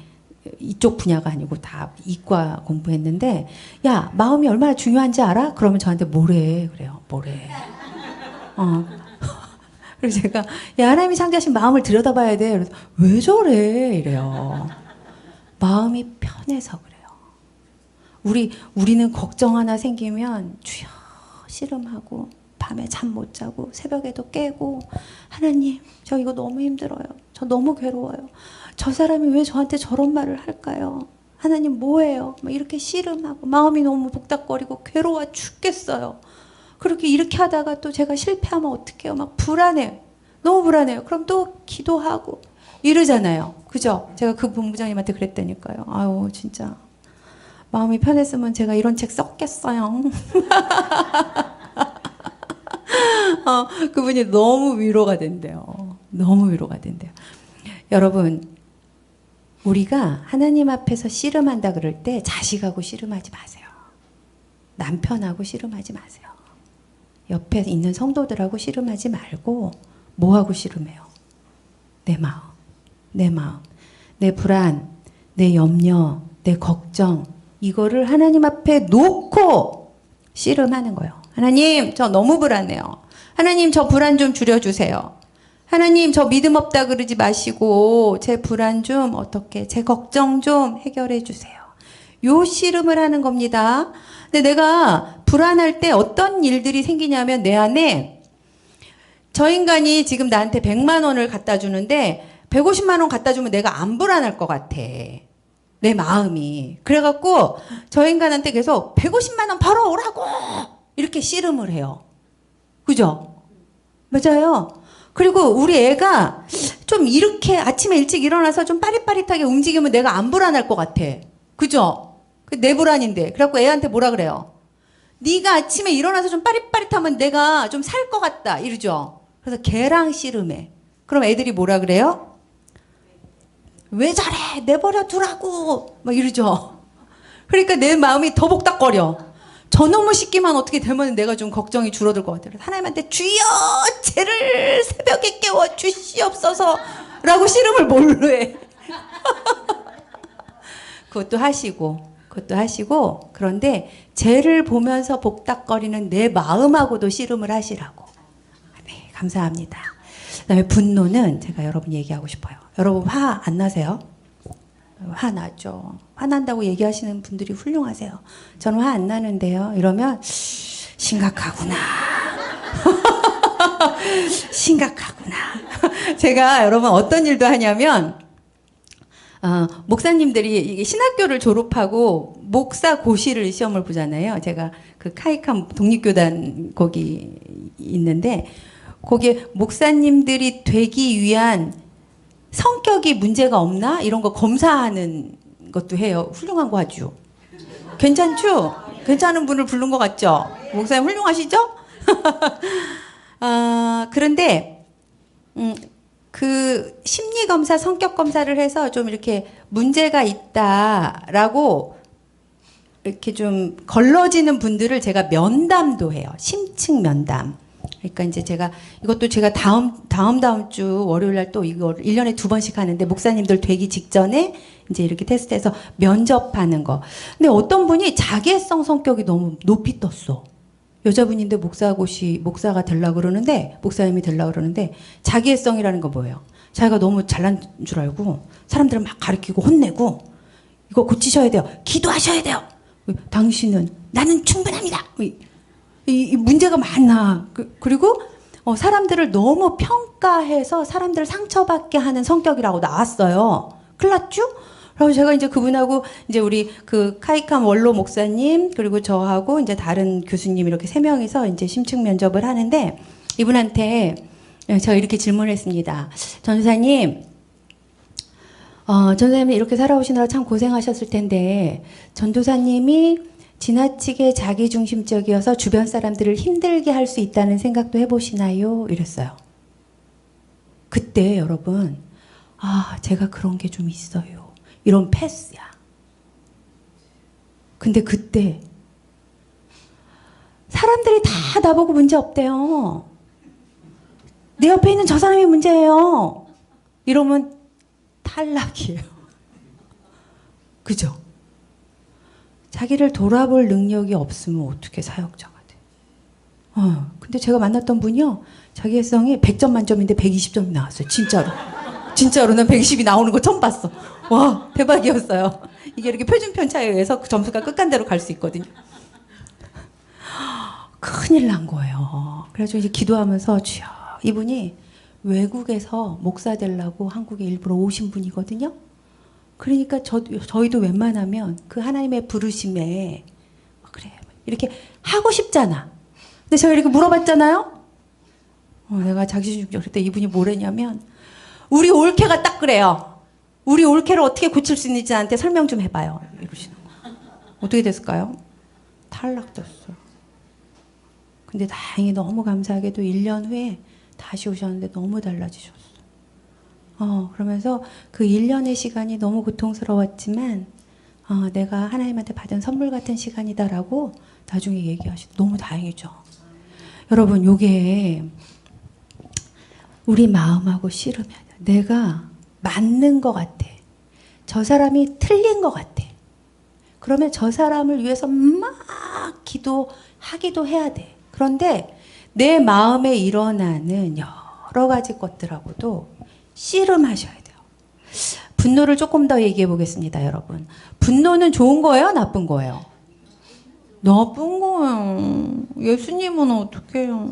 이쪽 분야가 아니고 다 이과 공부했는데 야 마음이 얼마나 중요한지 알아? 그러면 저한테 뭐래 그래요. 뭐래. 그래서 제가 야 하나님이 창조하신 마음을 들여다봐야 돼. 그래서 왜 저래 이래요. 마음이 편해서 그래요. 우리는 걱정 하나 생기면 주여 씨름하고 밤에 잠 못 자고 새벽에도 깨고 하나님 저 이거 너무 힘들어요. 저 너무 괴로워요. 저 사람이 왜 저한테 저런 말을 할까요? 하나님 뭐예요? 막 이렇게 씨름하고 마음이 너무 복닥거리고 괴로워 죽겠어요. 이렇게 하다가 또 제가 실패하면 어떡해요? 막 불안해요. 너무 불안해요. 그럼 또 기도하고 이러잖아요. 그죠? 제가 그 본부장님한테 그랬다니까요. 아유 진짜 마음이 편했으면 제가 이런 책 썼겠어요. 그분이 너무 위로가 된대요. 너무 위로가 된대요. 여러분 우리가 하나님 앞에서 씨름한다 그럴 때 자식하고 씨름하지 마세요. 남편하고 씨름하지 마세요. 옆에 있는 성도들하고 씨름하지 말고 뭐하고 씨름해요? 내 마음, 내 불안, 내 염려, 내 걱정 이거를 하나님 앞에 놓고 씨름하는 거예요. 하나님 저 너무 불안해요. 하나님 저 불안 좀 줄여주세요. 하나님, 저 믿음 없다 그러지 마시고 제 불안 좀 어떻게, 제 걱정 좀 해결해 주세요. 요 씨름을 하는 겁니다. 근데 내가 불안할 때 어떤 일들이 생기냐면 내 안에 저 인간이 지금 나한테 100만 원을 갖다 주는데 150만 원 갖다 주면 내가 안 불안할 것 같아. 내 마음이. 그래갖고 저 인간한테 계속 150만 원 바로 오라고 이렇게 씨름을 해요. 그죠? 맞아요. 그리고 우리 애가 좀 이렇게 아침에 일찍 일어나서 좀 빠릿빠릿하게 움직이면 내가 안 불안할 것 같아. 그죠? 내 불안인데. 그래갖고 애한테 뭐라 그래요? 네가 아침에 일어나서 좀 빠릿빠릿하면 내가 좀 살 것 같다. 이러죠. 그래서 걔랑 씨름해. 그럼 애들이 뭐라 그래요? 왜 저래? 내버려 두라고. 막 이러죠. 그러니까 내 마음이 더 복닥거려. 저놈의 새끼만 어떻게 되면 내가 좀 걱정이 줄어들 것 같아요. 하나님한테 주여 쟤를 새벽에 깨워 주시옵소서 라고 씨름을 뭘로 해. 그것도 하시고 그런데 쟤를 보면서 복닥거리는 내 마음하고도 씨름을 하시라고. 네, 감사합니다. 그다음에 분노는 제가 여러분 얘기하고 싶어요. 여러분 화 안 나세요? 화 나죠. 화 난다고 얘기하시는 분들이 훌륭하세요. 저는 화 안 나는데요. 이러면 심각하구나. 심각하구나. 제가 여러분 어떤 일도 하냐면 목사님들이 신학교를 졸업하고 목사 고시를 시험을 보잖아요. 제가 그 카이캄 독립교단 거기 있는데 거기에 목사님들이 되기 위한 성격이 문제가 없나? 이런 거 검사하는 것도 해요. 훌륭한 거 하죠. 괜찮죠? 괜찮은 분을 부른 것 같죠? 목사님 훌륭하시죠? 그런데 그 심리검사, 성격검사를 해서 좀 이렇게 문제가 있다라고 이렇게 좀 걸러지는 분들을 제가 면담도 해요. 심층 면담. 그러니까 이제 이것도 제가 다음 주 월요일 날 또 이거 1년에 2번씩 하는데 목사님들 되기 직전에 이제 이렇게 테스트해서 면접하는 거. 근데 어떤 분이 자기애성 성격이 너무 높이 떴어. 여자분인데 목사가 되려고 그러는데, 목사님이 되려고 그러는데, 자기애성이라는 거 뭐예요? 자기가 너무 잘난 줄 알고, 사람들을 막 가르치고 혼내고, 이거 고치셔야 돼요. 기도하셔야 돼요. 당신은, 나는 충분합니다. 이 문제가 많아. 그리고, 사람들을 너무 평가해서 사람들을 상처받게 하는 성격이라고 나왔어요. 큰일 났죠? 그래서 제가 이제 그분하고 이제 우리 그 카이캄 원로 목사님 그리고 저하고 이제 다른 교수님 이렇게 3명이서 이제 심층 면접을 하는데 이분한테 제가 이렇게 질문을 했습니다. 전도사님 이렇게 살아오시느라 참 고생하셨을 텐데 전도사님이 지나치게 자기중심적이어서 주변 사람들을 힘들게 할 수 있다는 생각도 해보시나요? 이랬어요. 그때 여러분 제가 그런 게 좀 있어요. 이런 패스야. 근데 그때 사람들이 다 나보고 문제 없대요. 내 옆에 있는 저 사람이 문제예요. 이러면 탈락이에요. 그죠? 자기를 돌아볼 능력이 없으면 어떻게 사역자가 돼? 근데 제가 만났던 분이요. 자기애성이 100점 만점인데 120점이 나왔어요. 진짜로 난 120이 나오는 거 처음 봤어. 와, 대박이었어요. 이게 이렇게 표준 편차에 의해서 그 점수가 끝간대로 갈 수 있거든요. 큰일 난 거예요. 그래서 이제 기도하면서 주여, 이분이 외국에서 목사 되려고 한국에 일부러 오신 분이거든요. 그러니까 저희도 웬만하면 그 하나님의 부르심에 그래 이렇게 하고 싶잖아. 근데 제가 이렇게 물어봤잖아요. 내가 자기중심적 그때 이분이 뭐랬냐면 우리 올케가 딱 그래요. 우리 올케를 어떻게 고칠 수 있는지 나한테 설명 좀 해봐요. 이러시는 거. 어떻게 됐을까요? 탈락됐어요. 근데 다행히 너무 감사하게도 1년 후에 다시 오셨는데 너무 달라지셨어. 그러면서 그 1년의 시간이 너무 고통스러웠지만 내가 하나님한테 받은 선물 같은 시간이다라고 나중에 얘기하시고 너무 다행이죠. 여러분 요게 우리 마음하고 씨름해야 돼. 내가 맞는 것 같아. 저 사람이 틀린 것 같아. 그러면 저 사람을 위해서 막 기도하기도 해야 돼. 그런데 내 마음에 일어나는 여러 여러 가지 것들하고도 씨름하셔야 돼요. 분노를 조금 더 얘기해 보겠습니다, 여러분. 분노는 좋은 거예요? 나쁜 거예요? 나쁜 거예요. 예수님은 어떻게 해요?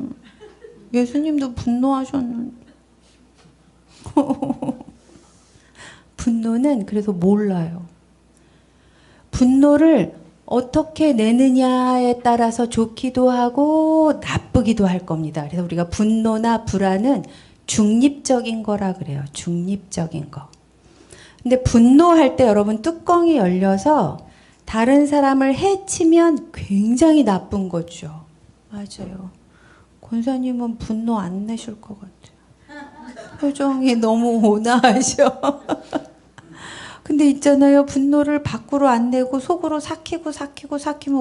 예수님도 분노하셨는데. 분노는 그래서 몰라요. 분노를 어떻게 내느냐에 따라서 좋기도 하고 나쁘기도 할 겁니다. 그래서 우리가 분노나 불안은 중립적인 거라 그래요. 중립적인 거. 근데 분노할 때 여러분 뚜껑이 열려서 다른 사람을 해치면 굉장히 나쁜 거죠. 맞아요. 권사님은 분노 안 내실 것 같아요. 표정이 너무 온화하셔. 근데 있잖아요. 분노를 밖으로 안 내고 속으로 삭히면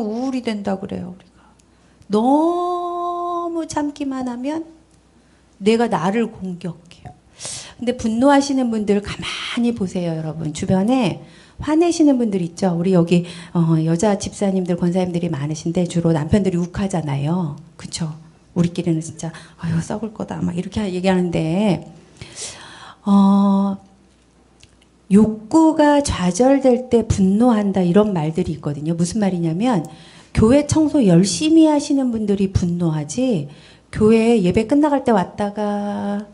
우울이 된다 그래요. 우리가. 너무 참기만 하면 내가 나를 공격해요. 근데 분노하시는 분들 가만히 보세요, 여러분. 주변에 화내시는 분들 있죠. 우리 여기 여자 집사님들, 권사님들이 많으신데 주로 남편들이 욱하잖아요. 그쵸? 우리끼리는 진짜 아유 썩을 거다 막 이렇게 얘기하는데 욕구가 좌절될 때 분노한다 이런 말들이 있거든요. 무슨 말이냐면 교회 청소 열심히 하시는 분들이 분노하지 교회 예배 끝나갈 때 왔다가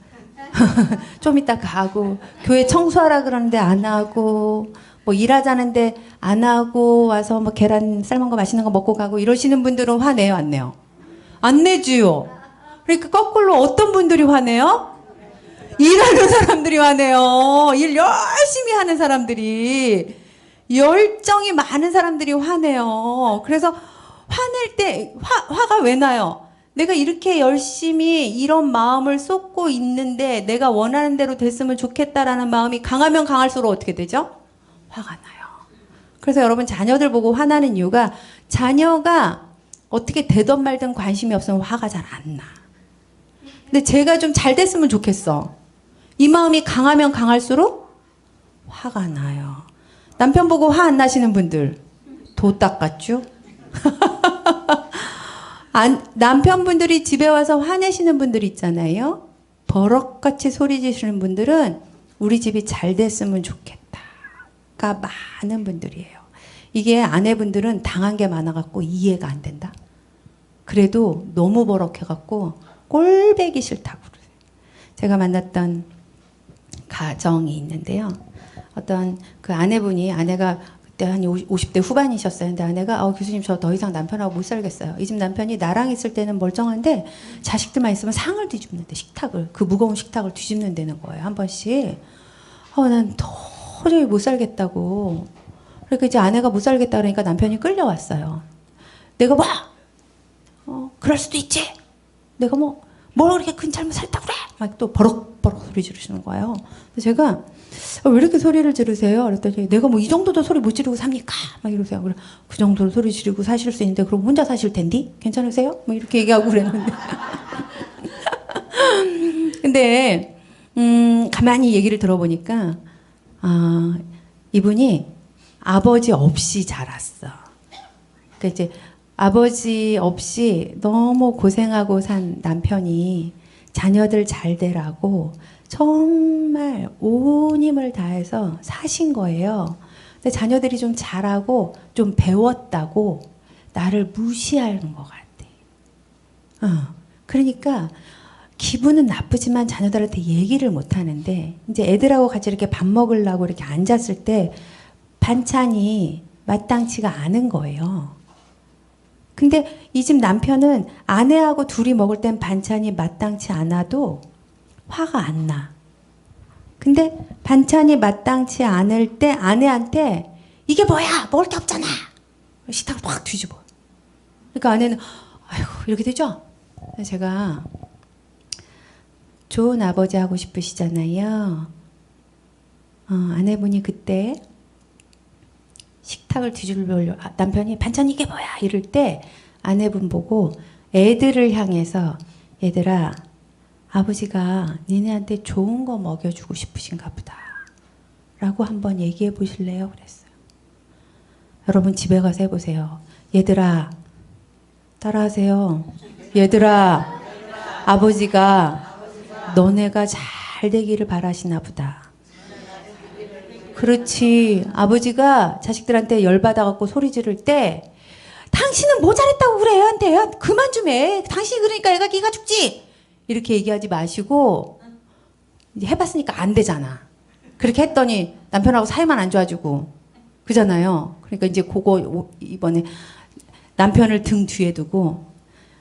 좀 이따 가고 교회 청소하라 그러는데 안 하고 뭐 일하자는데 안 하고 와서 뭐 계란 삶은 거 맛있는 거 먹고 가고 이러시는 분들은 화내요, 안 내요? 안 내지요. 그러니까 거꾸로 어떤 분들이 화내요? 일하는 사람들이 화내요. 일 열심히 하는 사람들이, 열정이 많은 사람들이 화내요. 그래서 화낼 때 화가 왜 나요? 내가 이렇게 열심히 이런 마음을 쏟고 있는데 내가 원하는 대로 됐으면 좋겠다라는 마음이 강하면 강할수록 어떻게 되죠? 화가 나요. 그래서 여러분 자녀들 보고 화나는 이유가 자녀가 어떻게 되든 말든 관심이 없으면 화가 잘 안 나. 근데 제가 좀 잘 됐으면 좋겠어. 이 마음이 강하면 강할수록 화가 나요. 남편 보고 화 안 나시는 분들 도딱 같죠? 남편분들이 집에 와서 화내시는 분들 있잖아요. 버럭같이 소리 지르는 분들은 우리 집이 잘 됐으면 좋겠다가 많은 분들이에요. 이게 아내분들은 당한 게 많아갖고 이해가 안 된다. 그래도 너무 버럭해갖고 꼴배기 싫다고 그래요. 제가 만났던 가정이 있는데요. 어떤 그 아내가 그때 한 50대 후반이셨어요. 근데 아내가 교수님 저 더 이상 남편하고 못 살겠어요. 이 집 남편이 나랑 있을 때는 멀쩡한데 자식들만 있으면 상을 뒤집는데 식탁을 그 무거운 식탁을 뒤집는다는 거예요. 한 번씩. 난 도저히 못 살겠다고. 그러니까 이제 아내가 못 살겠다 그러니까 남편이 끌려왔어요. 내가 그럴 수도 있지. 내가 뭘 그렇게 큰 잘못 살다 그래. 막 또 버럭버럭 소리 지르시는 거예요. 그래서 제가 왜 이렇게 소리를 지르세요? 그랬더니 내가 뭐 이 정도도 소리 못 지르고 삽니까? 막 이러세요. 그래 그 정도로 소리 지르고 사실 수 있는데 그럼 혼자 사실 텐디? 괜찮으세요? 뭐 이렇게 얘기하고 그랬는데. 근데 가만히 얘기를 들어보니까 이분이 아버지 없이 자랐어. 그러니까 이제 아버지 없이 너무 고생하고 산 남편이 자녀들 잘 되라고 정말 온 힘을 다해서 사신 거예요. 근데 자녀들이 좀 잘하고 좀 배웠다고 나를 무시하는 것 같아. 그러니까 기분은 나쁘지만 자녀들한테 얘기를 못 하는데 이제 애들하고 같이 이렇게 밥 먹으려고 이렇게 앉았을 때 반찬이 마땅치가 않은 거예요. 근데 이 집 남편은 아내하고 둘이 먹을 땐 반찬이 마땅치 않아도 화가 안 나. 근데 반찬이 마땅치 않을 때 아내한테 이게 뭐야? 먹을 게 없잖아. 식탁을 확 뒤집어. 그러니까 아내는 아이고 이렇게 되죠? 제가 좋은 아버지 하고 싶으시잖아요. 아내분이 그때 식탁을 뒤집으려 남편이 반찬 이게 뭐야 이럴 때 아내분 보고 애들을 향해서 얘들아 아버지가 니네한테 좋은 거 먹여주고 싶으신가 보다 라고 한번 얘기해 보실래요? 그랬어요. 여러분 집에 가서 해보세요. 얘들아 따라하세요. 얘들아 아버지가 너네가 잘 되기를 바라시나 보다. 그렇지. 아버지가 자식들한테 열받아갖고 소리 지를 때 당신은 뭐 잘했다고 그래 애한테. 그만 좀 해. 당신이 그러니까 애가 기가 죽지. 이렇게 얘기하지 마시고 이제 해봤으니까 안 되잖아. 그렇게 했더니 남편하고 사이만 안 좋아지고 그잖아요. 그러니까 이제 그거 이번에 남편을 등 뒤에 두고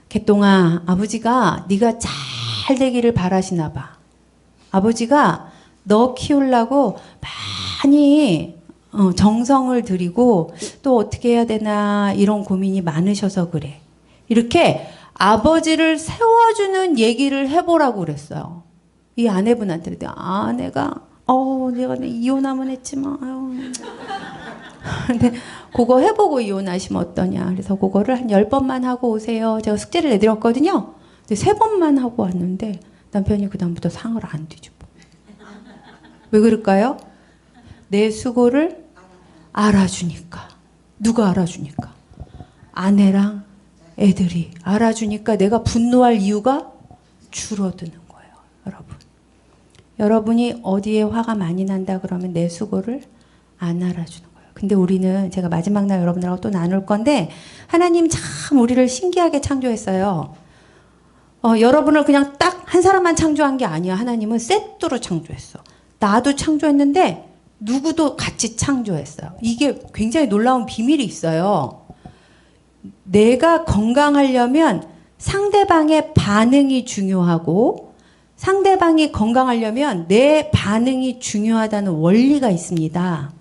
개똥아 아버지가 네가 잘 되기를 바라시나 봐. 아버지가 너 키우려고 많이 정성을 들이고 또 어떻게 해야 되나 이런 고민이 많으셔서 그래. 이렇게 아버지를 세워주는 얘기를 해보라고 그랬어요. 이 아내분한테. 아내가 내가 이혼하면 했지만 근데 그거 해보고 이혼하시면 어떠냐. 그래서 그거를 한 10번만 하고 오세요. 제가 숙제를 내드렸거든요. 근데 3번만 하고 왔는데 남편이 그다음부터 상을 안 뒤집어. 왜 그럴까요? 내 수고를 알아주니까. 누가 알아주니까? 아내랑 애들이 알아주니까 내가 분노할 이유가 줄어드는 거예요. 여러분. 여러분이 어디에 화가 많이 난다 그러면 내 수고를 안 알아주는 거예요. 근데 우리는 제가 마지막 날 여러분들하고 또 나눌 건데 하나님 참 우리를 신기하게 창조했어요. 여러분을 그냥 딱 한 사람만 창조한 게 아니야. 하나님은 세트로 창조했어. 나도 창조했는데 누구도 같이 창조했어요. 이게 굉장히 놀라운 비밀이 있어요. 내가 건강하려면 상대방의 반응이 중요하고 상대방이 건강하려면 내 반응이 중요하다는 원리가 있습니다.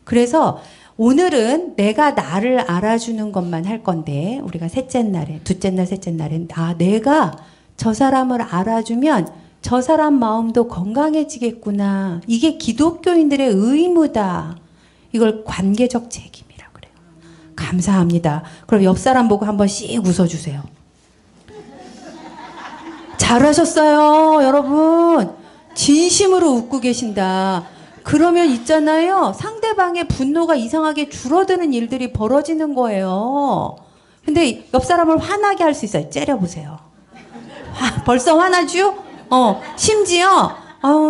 그래서 오늘은 내가 나를 알아주는 것만 할 건데 우리가 셋째 날에 둘째 날 셋째 날엔 내가 저 사람을 알아주면 저 사람 마음도 건강해지겠구나. 이게 기독교인들의 의무다. 이걸 관계적 책임이라고 그래요. 감사합니다. 그럼 옆 사람 보고 한번 씩 웃어주세요. 잘하셨어요, 여러분. 진심으로 웃고 계신다. 그러면 있잖아요. 상대방의 분노가 이상하게 줄어드는 일들이 벌어지는 거예요. 근데 옆 사람을 화나게 할 수 있어요. 째려보세요. 벌써 화나죠? 심지어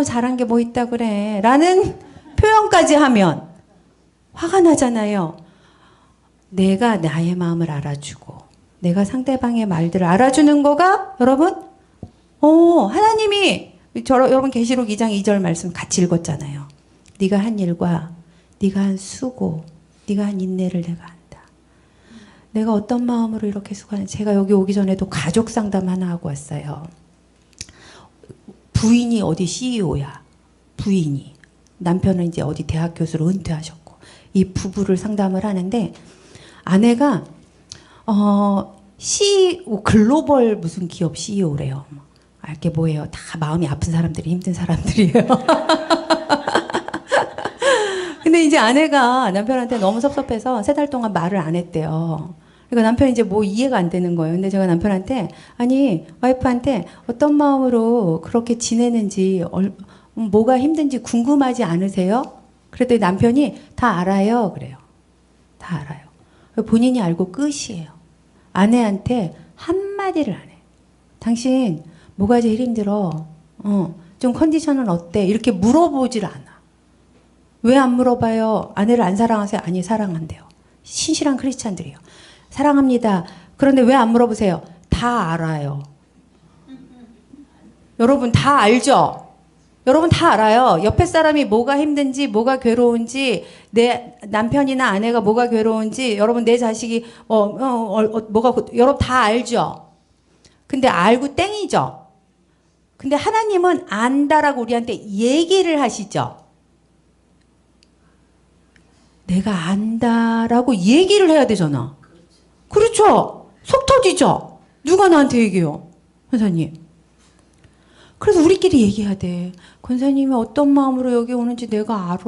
잘한 게 뭐 있다 그래 라는 표현까지 하면 화가 나잖아요. 내가 나의 마음을 알아주고 내가 상대방의 말들을 알아주는 거가 여러분 하나님이 여러분 계시록 2장 2절 말씀 같이 읽었잖아요. 네가 한 일과 네가 한 수고 네가 한 인내를 내가 안다. 내가 어떤 마음으로 이렇게 수고하는지. 제가 여기 오기 전에도 가족 상담 하나 하고 왔어요. 부인이 어디 CEO야. 부인이. 남편은 이제 어디 대학 교수로 은퇴하셨고. 이 부부를 상담을 하는데 아내가 CEO 글로벌 무슨 기업 CEO래요. 알게 뭐예요. 다 마음이 아픈 사람들이 힘든 사람들이에요. 근데 이제 아내가 남편한테 너무 섭섭해서 3달 동안 말을 안 했대요. 그러니까 남편이 이제 뭐 이해가 안 되는 거예요. 근데 제가 남편한테 와이프한테 어떤 마음으로 그렇게 지내는지 뭐가 힘든지 궁금하지 않으세요? 그랬더니 남편이 다 알아요. 그래요. 다 알아요. 본인이 알고 끝이에요. 아내한테 한마디를 안 해. 당신 뭐가 제일 힘들어? 좀 컨디션은 어때? 이렇게 물어보질 않아. 왜 안 물어봐요? 아내를 안 사랑하세요? 아니, 사랑한대요. 신실한 크리스찬들이에요. 사랑합니다. 그런데 왜 안 물어보세요? 다 알아요. 여러분 다 알죠? 여러분 다 알아요. 옆에 사람이 뭐가 힘든지, 뭐가 괴로운지, 내 남편이나 아내가 뭐가 괴로운지, 여러분 내 자식이 여러분 다 알죠? 근데 알고 땡이죠? 근데 하나님은 안다라고 우리한테 얘기를 하시죠? 내가 안다라고 얘기를 해야 되잖아. 그렇죠? 속 터지죠? 누가 나한테 얘기해요? 권사님. 그래서 우리끼리 얘기해야 돼. 권사님이 어떤 마음으로 여기 오는지 내가 알아.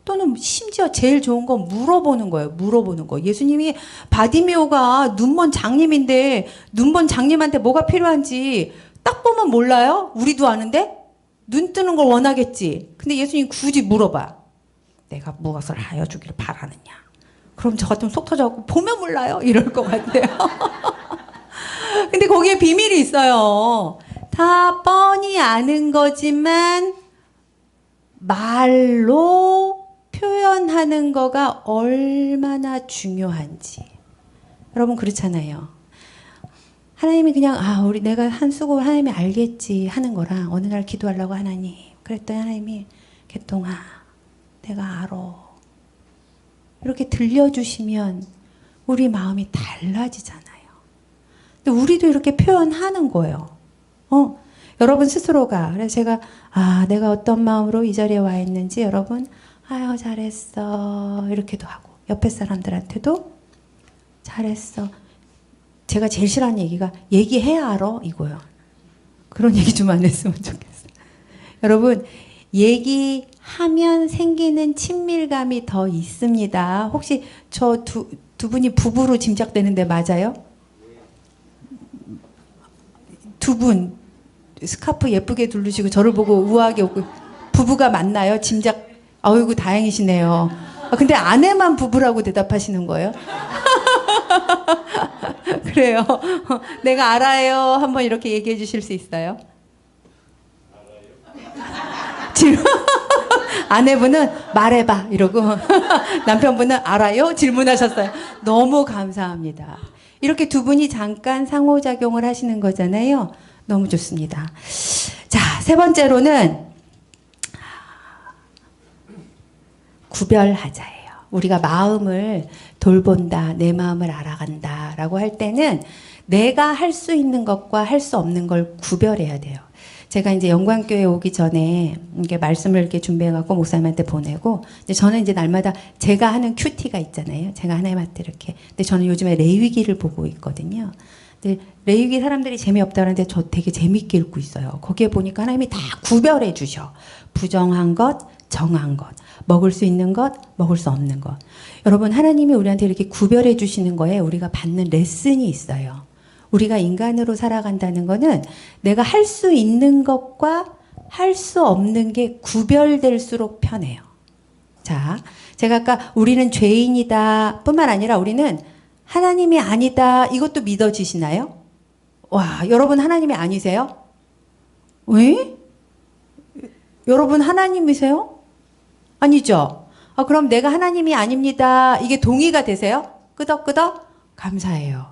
또는 심지어 제일 좋은 건 물어보는 거예요. 물어보는 거. 예수님이 바디메오가 눈먼 장님인데 눈먼 장님한테 뭐가 필요한지 딱 보면 몰라요? 우리도 아는데? 눈 뜨는 걸 원하겠지. 근데 예수님 굳이 물어봐. 내가 무엇을 하여 주기를 바라느냐. 그럼 저 같으면 속 터져갖고 보면 몰라요? 이럴 것 같아요. 근데 거기에 비밀이 있어요. 다 뻔히 아는 거지만 말로 표현하는 거가 얼마나 중요한지. 여러분 그렇잖아요. 하나님이 그냥 우리 내가 한 수고 하나님이 알겠지 하는 거랑 어느 날 기도하려고 하나님 그랬더니 하나님이 개똥아 내가 알아 이렇게 들려주시면 우리 마음이 달라지잖아요. 근데 우리도 이렇게 표현하는 거예요. 여러분 스스로가. 그래서 제가 내가 어떤 마음으로 이 자리에 와 있는지 여러분 아유 잘했어 이렇게도 하고 옆에 사람들한테도 잘했어. 제가 제일 싫어하는 얘기가 얘기해야 알아 이거요. 그런 얘기 좀 안 했으면 좋겠어요. 여러분 얘기하면 생기는 친밀감이 더 있습니다. 혹시 저 두 분이 부부로 짐작되는데 맞아요? 두 분 스카프 예쁘게 두르시고 저를 보고 우아하게 웃고 부부가 맞나요? 짐작. 아이고 다행이시네요. 근데 아내만 부부라고 대답하시는 거예요? 그래요. 내가 알아요. 한번 이렇게 얘기해 주실 수 있어요? 질문. 아내분은 말해봐 이러고 남편분은 알아요? 질문하셨어요. 너무 감사합니다. 이렇게 두 분이 잠깐 상호작용을 하시는 거잖아요. 너무 좋습니다. 자, 세 번째로는 구별하자예요. 우리가 마음을 돌본다, 내 마음을 알아간다 라고 할 때는 내가 할 수 있는 것과 할 수 없는 걸 구별해야 돼요. 제가 이제 영광교회 오기 전에 이렇게 말씀을 이렇게 준비해갖고 목사님한테 보내고, 이제 저는 이제 날마다 제가 하는 큐티가 있잖아요. 제가 하나님한테 이렇게. 근데 저는 요즘에 레위기를 보고 있거든요. 근데 레위기 사람들이 재미없다 그러는데 저 되게 재밌게 읽고 있어요. 거기에 보니까 하나님이 다 구별해 주셔. 부정한 것, 정한 것, 먹을 수 있는 것, 먹을 수 없는 것. 여러분 하나님이 우리한테 이렇게 구별해 주시는 거에 우리가 받는 레슨이 있어요. 우리가 인간으로 살아간다는 거는 내가 할 수 있는 것과 할 수 없는 게 구별될수록 편해요. 자, 제가 아까 우리는 죄인이다 뿐만 아니라 우리는 하나님이 아니다 이것도 믿어지시나요? 와, 여러분 하나님이 아니세요? 왜? 여러분 하나님이세요? 아니죠? 그럼 내가 하나님이 아닙니다. 이게 동의가 되세요? 끄덕끄덕? 감사해요.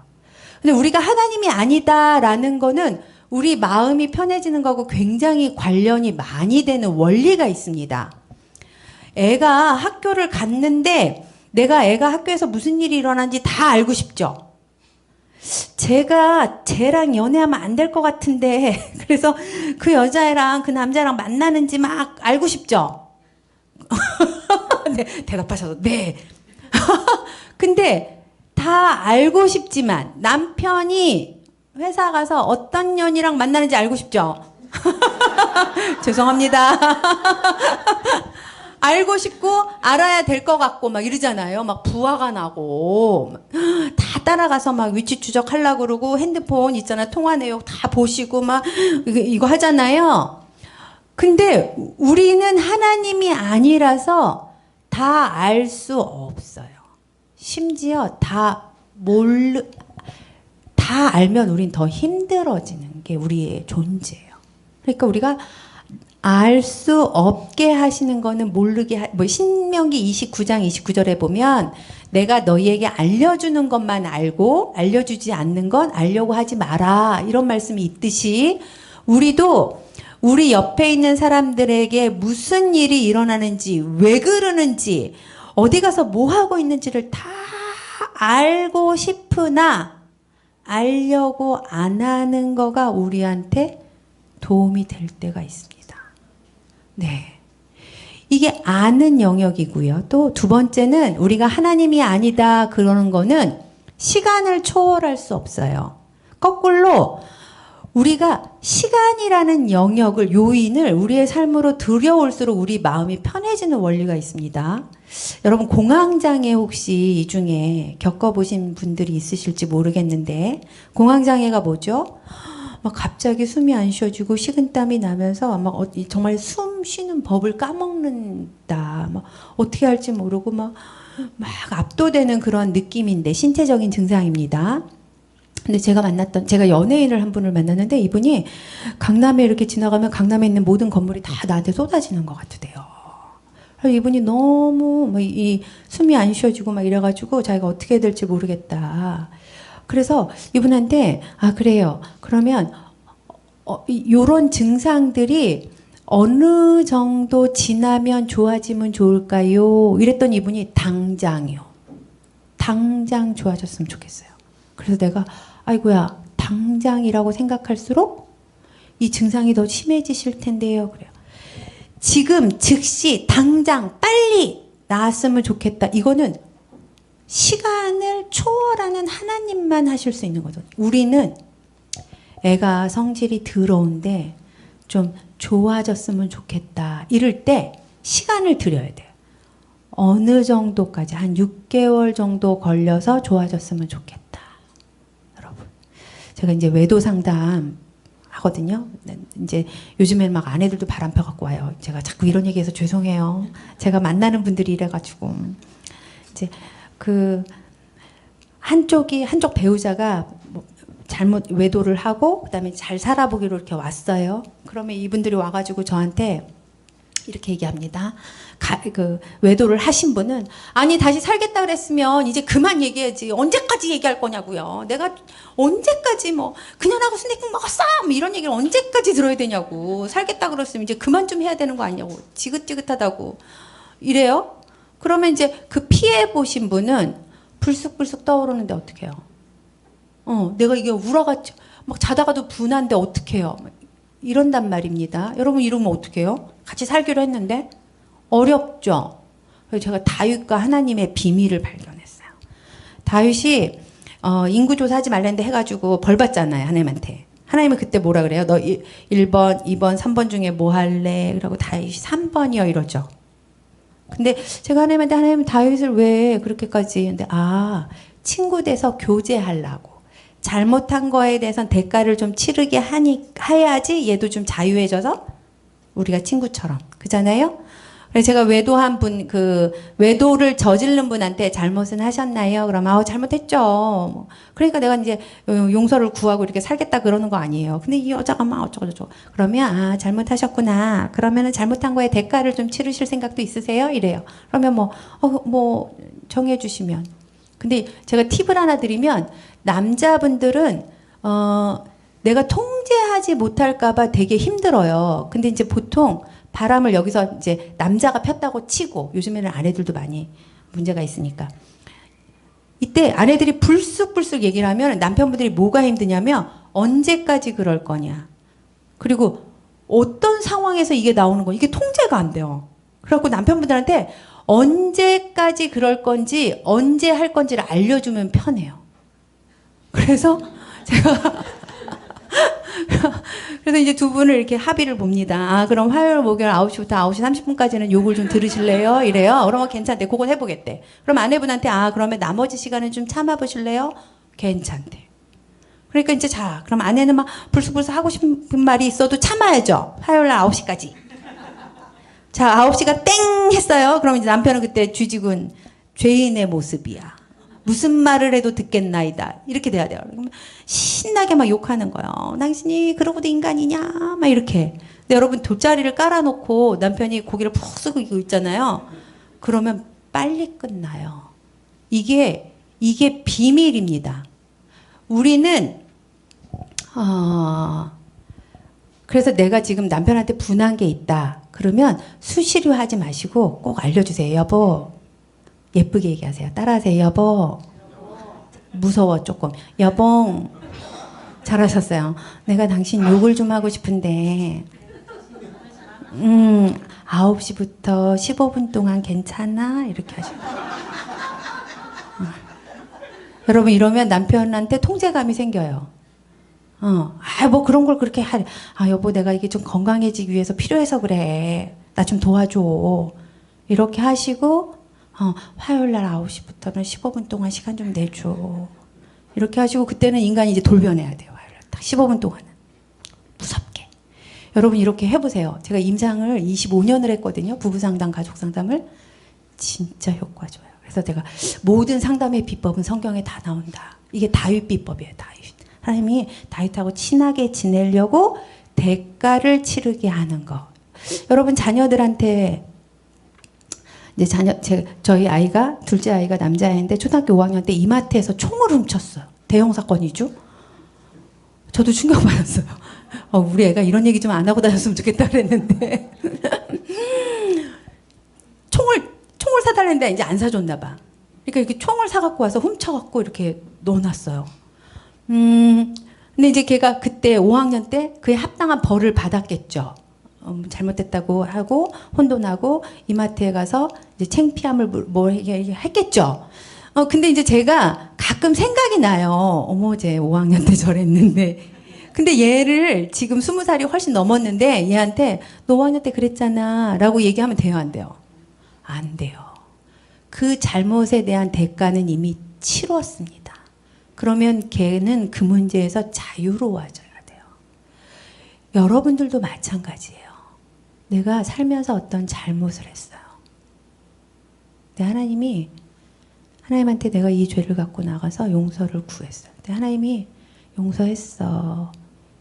근데 우리가 하나님이 아니다라는 거는 우리 마음이 편해지는 거하고 굉장히 관련이 많이 되는 원리가 있습니다. 애가 학교를 갔는데 내가 애가 학교에서 무슨 일이 일어난지 다 알고 싶죠. 제가 쟤랑 연애하면 안 될 것 같은데 그래서 그 여자애랑 그 남자랑 만나는지 막 알고 싶죠. 네, 대답하셔도 네. 근데 다 알고 싶지만 남편이 회사 가서 어떤 년이랑 만나는지 알고 싶죠? 죄송합니다. 알고 싶고 알아야 될 것 같고 막 이러잖아요. 막 부화가 나고 다 따라가서 막 위치 추적하려고 그러고 핸드폰 있잖아. 통화 내역 다 보시고 막 이거 하잖아요. 근데 우리는 하나님이 아니라서 다 알 수 없어요. 심지어 다 알면 우린 더 힘들어지는 게 우리의 존재예요. 그러니까 우리가 알 수 없게 하시는 거는 모르게, 신명기 29장 29절에 보면 내가 너희에게 알려주는 것만 알고 알려주지 않는 건 알려고 하지 마라. 이런 말씀이 있듯이 우리도 우리 옆에 있는 사람들에게 무슨 일이 일어나는지, 왜 그러는지, 어디 가서 뭐 하고 있는지를 다 알고 싶으나 알려고 안 하는 거가 우리한테 도움이 될 때가 있습니다. 네. 이게 아는 영역이고요. 또 두 번째는 우리가 하나님이 아니다 그러는 거는 시간을 초월할 수 없어요. 거꾸로 우리가 시간이라는 영역을, 요인을 우리의 삶으로 들여올수록 우리 마음이 편해지는 원리가 있습니다. 여러분 공황장애 혹시 이 중에 겪어보신 분들이 있으실지 모르겠는데, 공황장애가 뭐죠? 막 갑자기 숨이 안 쉬어지고 식은땀이 나면서 막 정말 숨 쉬는 법을 까먹는다. 막 어떻게 할지 모르고 막 압도되는 그런 느낌인데 신체적인 증상입니다. 근데 제가 연예인을 한 분을 만났는데 이분이 강남에 이렇게 지나가면 강남에 있는 모든 건물이 다 나한테 쏟아지는 것 같대요. 그래서 이분이 너무 이 숨이 안 쉬어지고 막 이래가지고 자기가 어떻게 해야 될지 모르겠다. 그래서 이분한테 그래요. 그러면 요런 증상들이 어느 정도 지나면 좋아지면 좋을까요? 이랬더니 이분이 당장이요. 당장 좋아졌으면 좋겠어요. 그래서 내가 아이고야 당장이라고 생각할수록 이 증상이 더 심해지실 텐데요. 그래요. 지금 즉시 당장 빨리 나았으면 좋겠다. 이거는 시간을 초월하는 하나님만 하실 수 있는 거죠. 우리는 애가 성질이 더러운데 좀 좋아졌으면 좋겠다. 이럴 때 시간을 들여야 돼요. 어느 정도까지 한 6개월 정도 걸려서 좋아졌으면 좋겠다. 여러분, 제가 이제 외도 상담 하거든요. 이제 요즘에는 막 아내들도 바람 펴갖고 와요. 제가 자꾸 이런 얘기해서 죄송해요. 제가 만나는 분들이 이래가지고 이제 한쪽 배우자가 잘못 외도를 하고 그다음에 잘 살아보기로 이렇게 왔어요. 그러면 이분들이 와가지고 저한테 이렇게 얘기합니다. 외도를 하신 분은 아니 다시 살겠다 그랬으면 이제 그만 얘기해야지. 언제까지 얘기할 거냐고요. 내가 언제까지 그냥 하고 순댓국 먹었어 이런 얘기를 언제까지 들어야 되냐고. 살겠다 그랬으면 이제 그만 좀 해야 되는 거 아니냐고. 지긋지긋하다고 이래요. 그러면 이제 피해 보신 분은 불쑥불쑥 떠오르는데 어떡해요? 내가 이게 우라가 막 자다가도 분한데 어떡해요? 이런단 말입니다. 여러분 이러면 어떡해요? 같이 살기로 했는데 어렵죠. 그래서 제가 다윗과 하나님의 비밀을 발견했어요. 다윗이 인구조사하지 말랬는데 해가지고 벌 받잖아요. 하나님한테. 하나님은 그때 뭐라 그래요? 너 1번, 2번, 3번 중에 뭐 할래? 그러고 다윗이 3번이요 이러죠. 근데 제가 하나님 다윗을 왜 그렇게까지 근데 친구 돼서 교제하려고. 잘못한 거에 대해서는 대가를 좀 치르게 해야지 얘도 좀 자유해져서 우리가 친구처럼. 그잖아요? 그래서 제가 외도한 외도를 저지른 분한테 잘못은 하셨나요? 그러면, 잘못했죠. 그러니까 내가 이제 용서를 구하고 이렇게 살겠다 그러는 거 아니에요. 근데 이 여자가 막 어쩌고저쩌고. 그러면, 잘못하셨구나. 그러면은 잘못한 거에 대가를 좀 치르실 생각도 있으세요? 이래요. 그러면 정해주시면. 근데 제가 팁을 하나 드리면, 남자분들은, 내가 통제하지 못할까봐 되게 힘들어요. 근데 이제 보통 바람을 여기서 이제 남자가 폈다고 치고 요즘에는 아내들도 많이 문제가 있으니까 이때 아내들이 불쑥불쑥 얘기를 하면 남편분들이 뭐가 힘드냐면 언제까지 그럴 거냐. 그리고 어떤 상황에서 이게 나오는 거냐. 이게 통제가 안 돼요. 그래갖고 남편분들한테 언제까지 그럴 건지 언제 할 건지를 알려주면 편해요. 그래서 제가 그래서 이제 두 분을 이렇게 합의를 봅니다. 그럼 화요일, 목요일 9시부터 9시 30분까지는 욕을 좀 들으실래요? 이래요. 그러면 괜찮대. 그건 해보겠대. 그럼 아내분한테 그러면 나머지 시간은 좀 참아보실래요? 괜찮대. 그러니까 이제 그럼 아내는 막 불쑥불쑥 하고 싶은 말이 있어도 참아야죠. 화요일 날 9시까지. 9시가 땡 했어요. 그럼 이제 남편은 그때 쥐지군 죄인의 모습이야. 무슨 말을 해도 듣겠나이다. 이렇게 돼야 돼요. 그러면 신나게 막 욕하는 거예요. 당신이 그러고도 인간이냐? 막 이렇게. 근데 여러분 돗자리를 깔아놓고 남편이 고기를 푹 쓰고 있잖아요. 그러면 빨리 끝나요. 이게 비밀입니다. 우리는 그래서 내가 지금 남편한테 분한 게 있다. 그러면 수시로 하지 마시고 꼭 알려주세요. 여보. 예쁘게 얘기하세요. 따라하세요. 여보. 무서워 조금. 여봉. 잘하셨어요. 내가 당신 욕을 좀 하고 싶은데 9시부터 15분 동안 괜찮아? 이렇게 하시고 여러분 이러면 남편한테 통제감이 생겨요. 그런 걸 그렇게 여보 내가 이게 좀 건강해지기 위해서 필요해서 그래. 나 좀 도와줘. 이렇게 하시고 화요일 날 9시부터는 15분 동안 시간 좀 내줘. 이렇게 하시고 그때는 인간이 이제 돌변해야 돼요. 화요일 날 딱 15분 동안은. 무섭게. 여러분 이렇게 해보세요. 제가 임상을 25년을 했거든요. 부부상담, 가족상담을. 진짜 효과 좋아요. 그래서 제가 모든 상담의 비법은 성경에 다 나온다. 이게 다윗 비법이에요. 다윗. 하나님이 다윗하고 친하게 지내려고 대가를 치르게 하는 거. 여러분 자녀들한테 이제 저희 아이가 둘째 아이가 남자아이인데 초등학교 5학년 때 이마트에서 총을 훔쳤어요. 대형 사건이죠. 저도 충격받았어요. 우리 애가 이런 얘기 좀 안 하고 다녔으면 좋겠다 그랬는데 총을 사달랬는데 이제 안 사줬나 봐. 그러니까 이렇게 총을 사갖고 와서 훔쳐갖고 이렇게 넣어놨어요. 근데 이제 걔가 그때 5학년 때 그에 합당한 벌을 받았겠죠. 잘못됐다고 하고 혼돈하고 이마트에 가서 이제 창피함을 뭐 했겠죠. 근데 이제 제가 가끔 생각이 나요. 어머, 쟤 5학년 때 저랬는데. 근데 얘를 지금 20살이 훨씬 넘었는데 얘한테 너 5학년 때 그랬잖아 라고 얘기하면 돼요, 안 돼요? 안 돼요. 그 잘못에 대한 대가는 이미 치렀습니다. 그러면 걔는 그 문제에서 자유로워져야 돼요. 여러분들도 마찬가지예요. 내가 살면서 어떤 잘못을 했어요. 근데 하나님한테 내가 이 죄를 갖고 나가서 용서를 구했어요. 근데 하나님이 용서했어.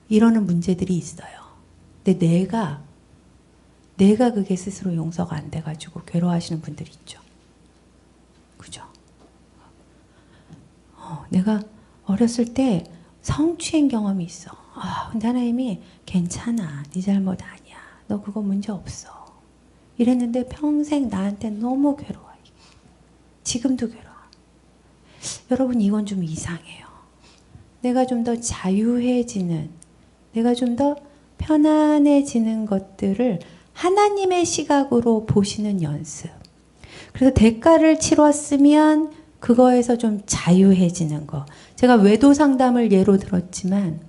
이러는 문제들이 있어요. 근데 내가 그게 스스로 용서가 안 돼가지고 괴로워하시는 분들이 있죠. 그죠? 내가 어렸을 때 성추행 경험이 있어. 근데 하나님이 괜찮아. 네 잘못 아니야. 너 그거 문제 없어. 이랬는데 평생 나한테 너무 괴로워. 지금도 괴로워. 여러분 이건 좀 이상해요. 내가 좀 더 자유해지는, 내가 좀 더 편안해지는 것들을 하나님의 시각으로 보시는 연습. 그래서 대가를 치렀으면 그거에서 좀 자유해지는 거. 제가 외도 상담을 예로 들었지만,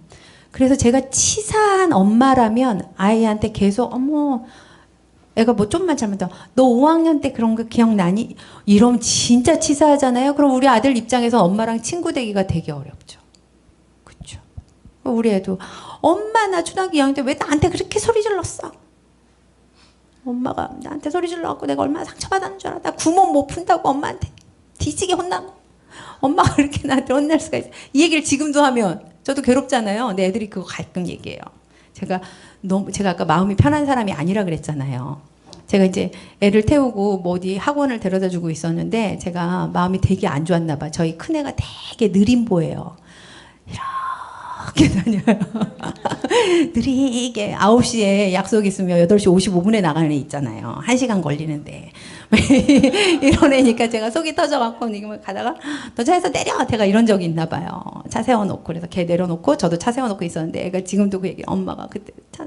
그래서 제가 치사한 엄마라면 아이한테 계속 어머 애가 뭐 좀만 잘못하면 너 5학년 때 그런 거 기억나니? 이러면 진짜 치사하잖아요. 그럼 우리 아들 입장에서 엄마랑 친구 되기가 되게 어렵죠. 그렇죠? 우리 애도 엄마 나 초등학교 2학년 때 왜 나한테 그렇게 소리 질렀어? 엄마가 나한테 소리 질러갖고 내가 얼마나 상처받았는 줄 알아? 나 구멍 못 푼다고 엄마한테 뒤지게 혼나고 엄마가 그렇게 나한테 혼날 수가 있어. 이 얘기를 지금도 하면 저도 괴롭잖아요. 근데 애들이 그거 가끔 얘기해요. 제가 아까 마음이 편한 사람이 아니라 그랬잖아요. 제가 이제 애를 태우고 뭐 어디 학원을 데려다 주고 있었는데 제가 마음이 되게 안 좋았나 봐. 저희 큰애가 되게 느린 보예요. 이렇게 다녀요. 느리게 9시에 약속 있으면 8시 55분에 나가는 애 있잖아요. 1시간 걸리는데. 이런 애니까 제가 속이 터져갖고 가다가 너 차에서 내려! 제가 이런 적이 있나 봐요. 차 세워놓고 그래서 걔 내려놓고 저도 차 세워놓고 있었는데 애가 지금도 그 얘기 엄마가 그때 차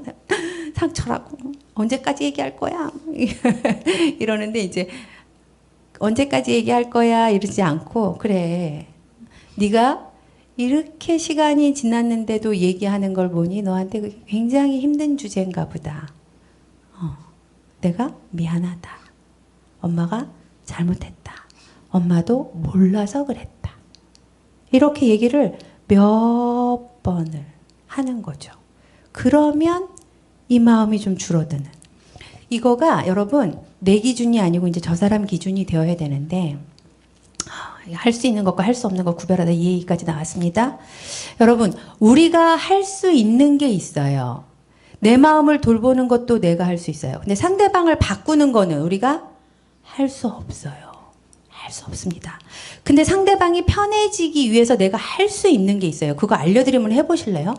상처라고 언제까지 얘기할 거야? 이러는데 이제 언제까지 얘기할 거야 이러지 않고 그래 네가 이렇게 시간이 지났는데도 얘기하는 걸 보니 너한테 굉장히 힘든 주제인가 보다. 내가 미안하다. 엄마가 잘못했다. 엄마도 몰라서 그랬다. 이렇게 얘기를 몇 번을 하는 거죠. 그러면 이 마음이 좀 줄어드는. 이거가 여러분 내 기준이 아니고 이제 저 사람 기준이 되어야 되는데 할 수 있는 것과 할 수 없는 것 구별하다 이 얘기까지 나왔습니다. 여러분 우리가 할 수 있는 게 있어요. 내 마음을 돌보는 것도 내가 할 수 있어요. 근데 상대방을 바꾸는 거는 우리가 할 수 없어요. 할 수 없습니다. 근데 상대방이 편해지기 위해서 내가 할 수 있는 게 있어요. 그거 알려드리면 해보실래요?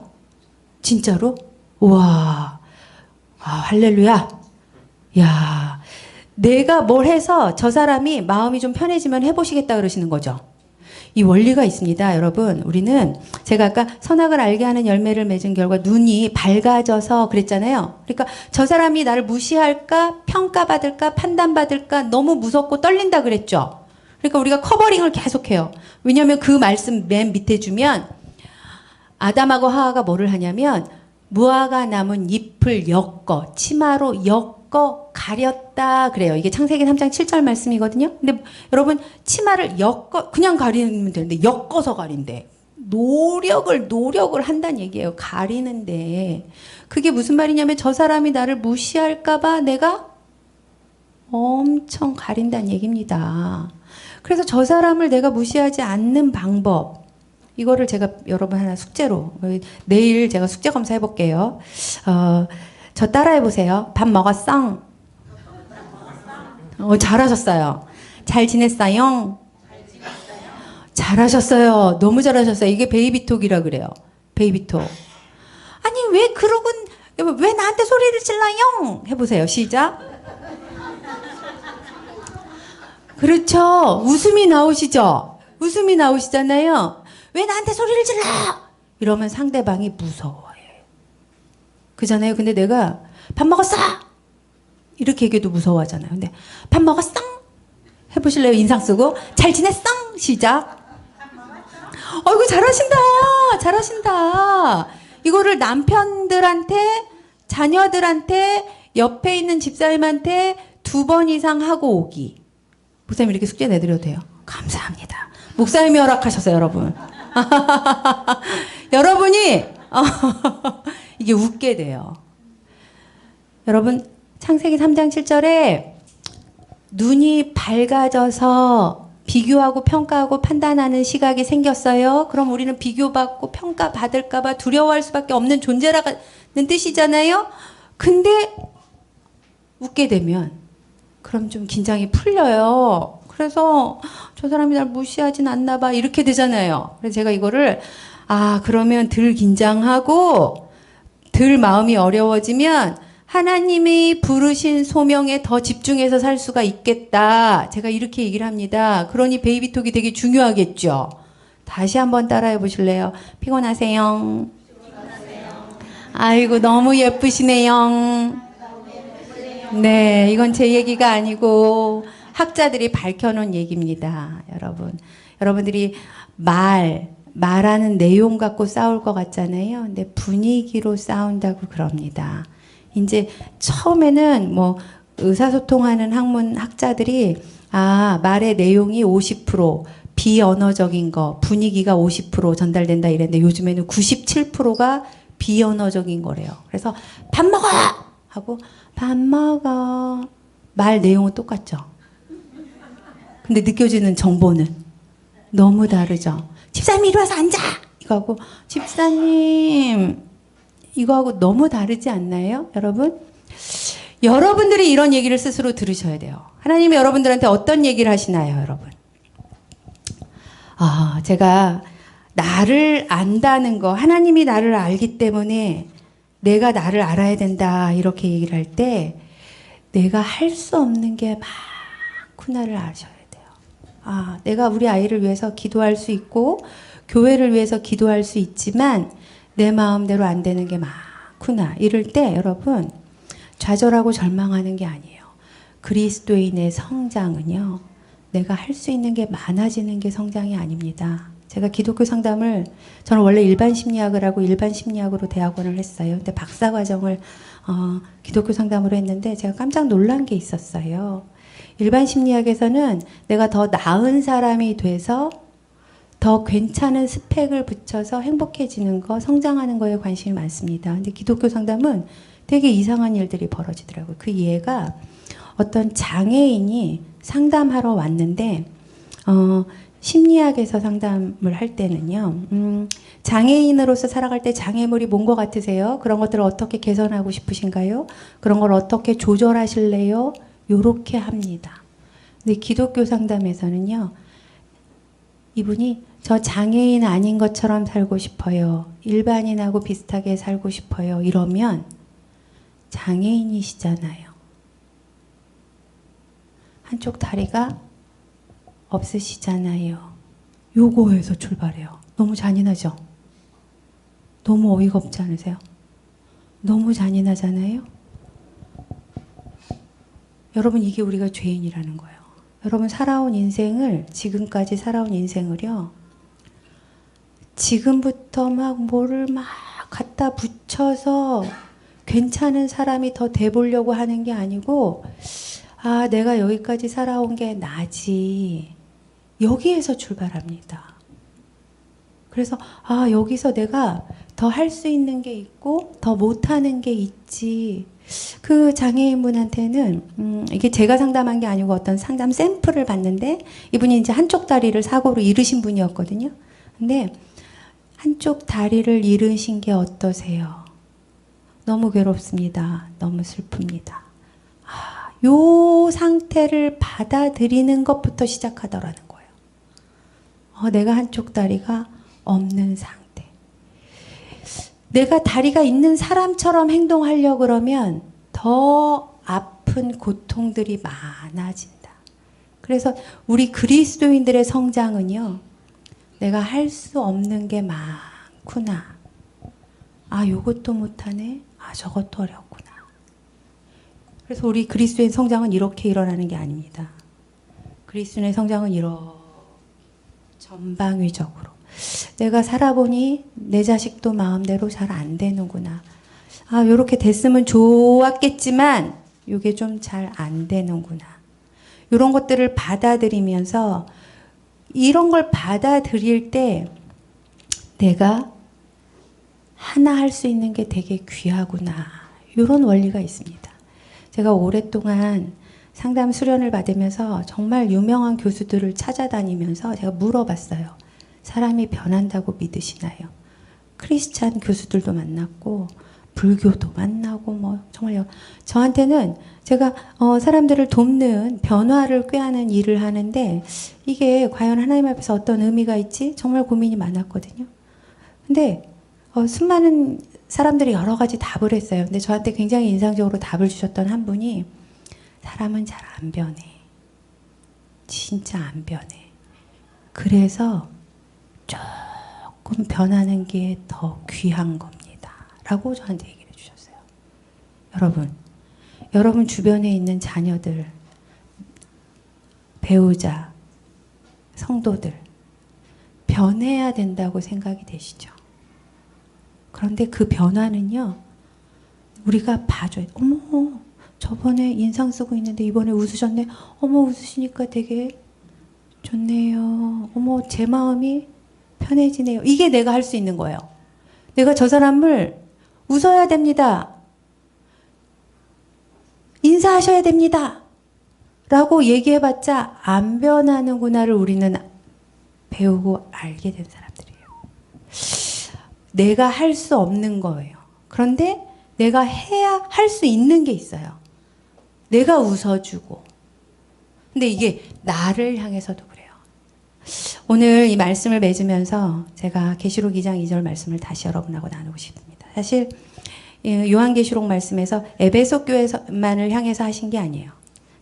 진짜로? 우와. 할렐루야. 야, 내가 뭘 해서 저 사람이 마음이 좀 편해지면 해보시겠다 그러시는 거죠. 이 원리가 있습니다. 여러분 우리는 제가 아까 선악을 알게 하는 열매를 맺은 결과 눈이 밝아져서 그랬잖아요. 그러니까 저 사람이 나를 무시할까 평가받을까 판단받을까 너무 무섭고 떨린다 그랬죠. 그러니까 우리가 커버링을 계속해요. 왜냐하면 그 말씀 맨 밑에 주면 아담하고 하와가 뭐를 하냐면 무화과 남은 잎을 엮어 치마로 엮어 가렸다 그래요. 이게 창세기 3장 7절 말씀이거든요. 근데 여러분 치마를 엮어 그냥 가리면 되는데 엮어서 가린대. 노력을 한다는 얘기예요. 가리는데 그게 무슨 말이냐면 저 사람이 나를 무시할까 봐 내가 엄청 가린다는 얘기입니다. 그래서 저 사람을 내가 무시하지 않는 방법 이거를 제가 여러분 하나 숙제로 내일 제가 숙제 검사 해볼게요. 저 따라해 보세요. 밥 먹었어? 잘하셨어요. 잘 지냈어요? 잘하셨어요. 너무 잘하셨어요. 이게 베이비톡이라 그래요. 베이비톡. 아니 왜 나한테 소리를 질러요? 해보세요. 시작. 그렇죠. 웃음이 나오시죠? 웃음이 나오시잖아요. 왜 나한테 소리를 질러? 이러면 상대방이 무서워요. 그잖아요. 근데 내가 밥 먹었어? 이렇게 얘기해도 무서워하잖아요. 근데 밥 먹었어? 해보실래요? 인상 쓰고. 잘 지냈어? 시작. 어이구 잘하신다. 잘하신다. 이거를 남편들한테, 자녀들한테, 옆에 있는 집사님한테 2번 이상 하고 오기. 목사님 이렇게 숙제 내드려도 돼요? 감사합니다. 목사님이 허락하셨어요, 여러분. 여러분이 이게 웃게 돼요. 여러분 창세기 3장 7절에 눈이 밝아져서 비교하고 평가하고 판단하는 시각이 생겼어요. 그럼 우리는 비교받고 평가받을까봐 두려워할 수밖에 없는 존재라는 뜻이잖아요. 근데 웃게 되면 그럼 좀 긴장이 풀려요. 그래서 저 사람이 날 무시하진 않나 봐 이렇게 되잖아요. 그래서 제가 이거를 그러면 덜 긴장하고 덜 마음이 어려워지면 하나님이 부르신 소명에 더 집중해서 살 수가 있겠다. 제가 이렇게 얘기를 합니다. 그러니 베이비톡이 되게 중요하겠죠. 다시 한번 따라해 보실래요? 피곤하세요? 아이고 너무 예쁘시네요. 네, 이건 제 얘기가 아니고 학자들이 밝혀놓은 얘기입니다. 여러분들이 말하는 내용 갖고 싸울 것 같잖아요. 근데 분위기로 싸운다고 그럽니다. 이제 처음에는 뭐 의사소통하는 학자들이 말의 내용이 50% 비언어적인 거, 분위기가 50% 전달된다 이랬는데 요즘에는 97%가 비언어적인 거래요. 그래서 밥 먹어! 하고 밥 먹어. 말 내용은 똑같죠. 근데 느껴지는 정보는 너무 다르죠. 집사님 이리 와서 앉아! 이거하고 집사님 이거하고 너무 다르지 않나요? 여러분? 여러분들이 이런 얘기를 스스로 들으셔야 돼요. 하나님이 여러분들한테 어떤 얘기를 하시나요, 여러분? 제가 나를 안다는 거, 하나님이 나를 알기 때문에 내가 나를 알아야 된다 이렇게 얘기를 할 때 내가 할 수 없는 게 많구나를 아셔야 돼요. 내가 우리 아이를 위해서 기도할 수 있고 교회를 위해서 기도할 수 있지만 내 마음대로 안 되는 게 많구나. 이럴 때 여러분 좌절하고 절망하는 게 아니에요. 그리스도인의 성장은요. 내가 할 수 있는 게 많아지는 게 성장이 아닙니다. 제가 기독교 상담을 저는 원래 일반 심리학을 하고 일반 심리학으로 대학원을 했어요. 근데 박사과정을 기독교 상담으로 했는데 제가 깜짝 놀란 게 있었어요. 일반 심리학에서는 내가 더 나은 사람이 돼서 더 괜찮은 스펙을 붙여서 행복해지는 거, 성장하는 거에 관심이 많습니다. 근데 기독교 상담은 되게 이상한 일들이 벌어지더라고요. 그 이해가 어떤 장애인이 상담하러 왔는데 심리학에서 상담을 할 때는요. 장애인으로서 살아갈 때 장애물이 뭔 것 같으세요? 그런 것들을 어떻게 개선하고 싶으신가요? 그런 걸 어떻게 조절하실래요? 요렇게 합니다. 근데 기독교 상담에서는요. 이분이 저 장애인 아닌 것처럼 살고 싶어요. 일반인하고 비슷하게 살고 싶어요. 이러면 장애인이시잖아요. 한쪽 다리가 없으시잖아요. 요거에서 출발해요. 너무 잔인하죠? 너무 어이가 없지 않으세요? 너무 잔인하잖아요? 여러분 이게 우리가 죄인이라는 거예요. 여러분 지금까지 살아온 인생을요. 지금부터 뭐를 갖다 붙여서 괜찮은 사람이 더 돼보려고 하는 게 아니고 내가 여기까지 살아온 게 나지. 여기에서 출발합니다. 그래서 여기서 내가 더 할 수 있는 게 있고 더 못하는 게 있지. 그 장애인분한테는 이게 제가 상담한 게 아니고 어떤 상담 샘플을 봤는데 이분이 이제 한쪽 다리를 사고로 잃으신 분이었거든요. 근데 한쪽 다리를 잃으신 게 어떠세요? 너무 괴롭습니다. 너무 슬픕니다. 요 상태를 받아들이는 것부터 시작하더라는 거예요. 내가 한쪽 다리가 없는 상태. 내가 다리가 있는 사람처럼 행동하려고 그러면 더 아픈 고통들이 많아진다. 그래서 우리 그리스도인들의 성장은요, 내가 할 수 없는 게 많구나. 요것도 못하네. 저것도 어렵구나. 그래서 우리 그리스도인 성장은 이렇게 일어나는 게 아닙니다. 그리스도인의 성장은 전방위적으로. 내가 살아보니 내 자식도 마음대로 잘 안 되는구나. 요렇게 됐으면 좋았겠지만 이게 좀 잘 안 되는구나. 이런 것들을 받아들이면서 이런 걸 받아들일 때 내가 하나 할 수 있는 게 되게 귀하구나. 이런 원리가 있습니다. 제가 오랫동안 상담 수련을 받으면서 정말 유명한 교수들을 찾아다니면서 제가 물어봤어요. 사람이 변한다고 믿으시나요? 크리스찬 교수들도 만났고 불교도 만나고 정말요. 저한테는 제가 사람들을 돕는 변화를 꾀하는 일을 하는데 이게 과연 하나님 앞에서 어떤 의미가 있지? 정말 고민이 많았거든요. 근데 수많은 사람들이 여러 가지 답을 했어요. 근데 저한테 굉장히 인상적으로 답을 주셨던 한 분이 사람은 잘 안 변해. 진짜 안 변해. 그래서 조금 변하는 게 더 귀한 겁니다. 라고 저한테 얘기를 해주셨어요. 여러분 주변에 있는 자녀들, 배우자, 성도들 변해야 된다고 생각이 되시죠? 그런데 그 변화는요, 우리가 봐줘야 돼. 어머, 저번에 인상 쓰고 있는데 이번에 웃으셨네. 어머, 웃으시니까 되게 좋네요. 어머, 제 마음이 편해지네요. 이게 내가 할 수 있는 거예요. 내가 저 사람을 웃어야 됩니다. 인사하셔야 됩니다. 라고 얘기해봤자 안 변하는구나를 우리는 배우고 알게 된 사람들이에요. 내가 할 수 없는 거예요. 그런데 내가 해야 할 수 있는 게 있어요. 내가 웃어주고. 근데 이게 나를 향해서도 그래요. 오늘 이 말씀을 맺으면서 제가 계시록 2장 2절 말씀을 다시 여러분하고 나누고 싶습니다. 사실 요한계시록 말씀에서 에베소 교회만을 향해서 하신 게 아니에요.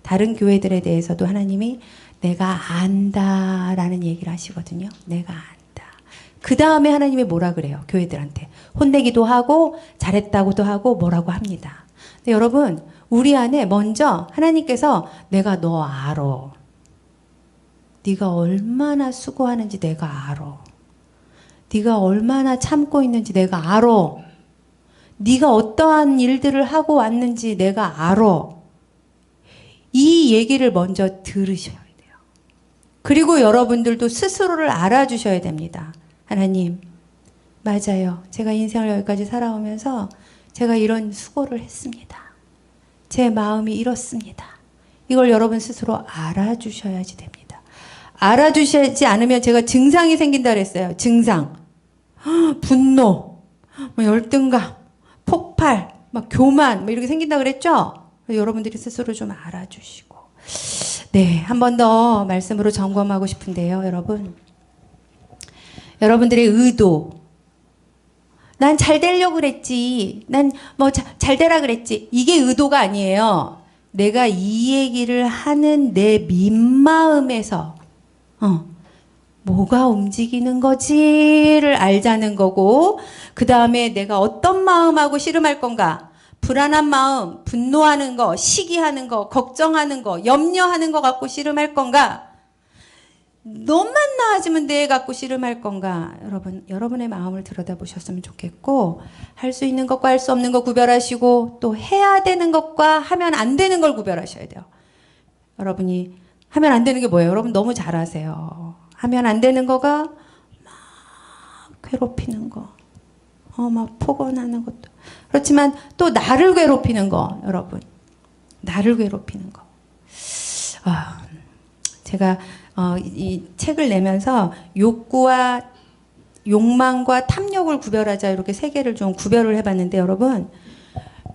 다른 교회들에 대해서도 하나님이 내가 안다라는 얘기를 하시거든요. 내가 안다. 그 다음에 하나님이 뭐라 그래요? 교회들한테. 혼내기도 하고 잘했다고도 하고 뭐라고 합니다. 근데 여러분, 우리 안에 먼저 하나님께서 내가 너 알아. 네가 얼마나 수고하는지 내가 알아. 네가 얼마나 참고 있는지 내가 알아. 네가 어떠한 일들을 하고 왔는지 내가 알아. 이 얘기를 먼저 들으셔야 돼요. 그리고 여러분들도 스스로를 알아주셔야 됩니다. 하나님, 맞아요. 제가 인생을 여기까지 살아오면서 제가 이런 수고를 했습니다. 제 마음이 이렇습니다. 이걸 여러분 스스로 알아주셔야지 됩니다. 알아주시지 않으면 제가 증상이 생긴다 그랬어요. 증상. 분노, 열등감, 폭발, 교만 이렇게 생긴다 그랬죠? 여러분들이 스스로 좀 알아주시고. 네, 한 번 더 말씀으로 점검하고 싶은데요, 여러분. 여러분들의 의도. 난 잘 되려고 그랬지. 난 잘 되라 그랬지. 이게 의도가 아니에요. 내가 이 얘기를 하는 내 민마음에서 뭐가 움직이는 거지를 알자는 거고, 그 다음에 내가 어떤 마음하고 씨름할 건가? 불안한 마음, 분노하는 거, 시기하는 거, 걱정하는 거, 염려하는 거 갖고 씨름할 건가? 너만 나아지면 돼 갖고 씨름할 건가? 여러분의 마음을 들여다보셨으면 좋겠고, 할 수 있는 것과 할 수 없는 것 구별하시고, 또 해야 되는 것과 하면 안 되는 걸 구별하셔야 돼요. 여러분이 하면 안 되는 게 뭐예요? 여러분 너무 잘 아세요. 하면 안 되는 거가 막 괴롭히는 거, 막 폭언하는 것도. 그렇지만 또 나를 괴롭히는 거, 여러분. 나를 괴롭히는 거. 제가 이 책을 내면서 욕구와 욕망과 탐욕을 구별하자 이렇게 세 개를 좀 구별을 해봤는데 여러분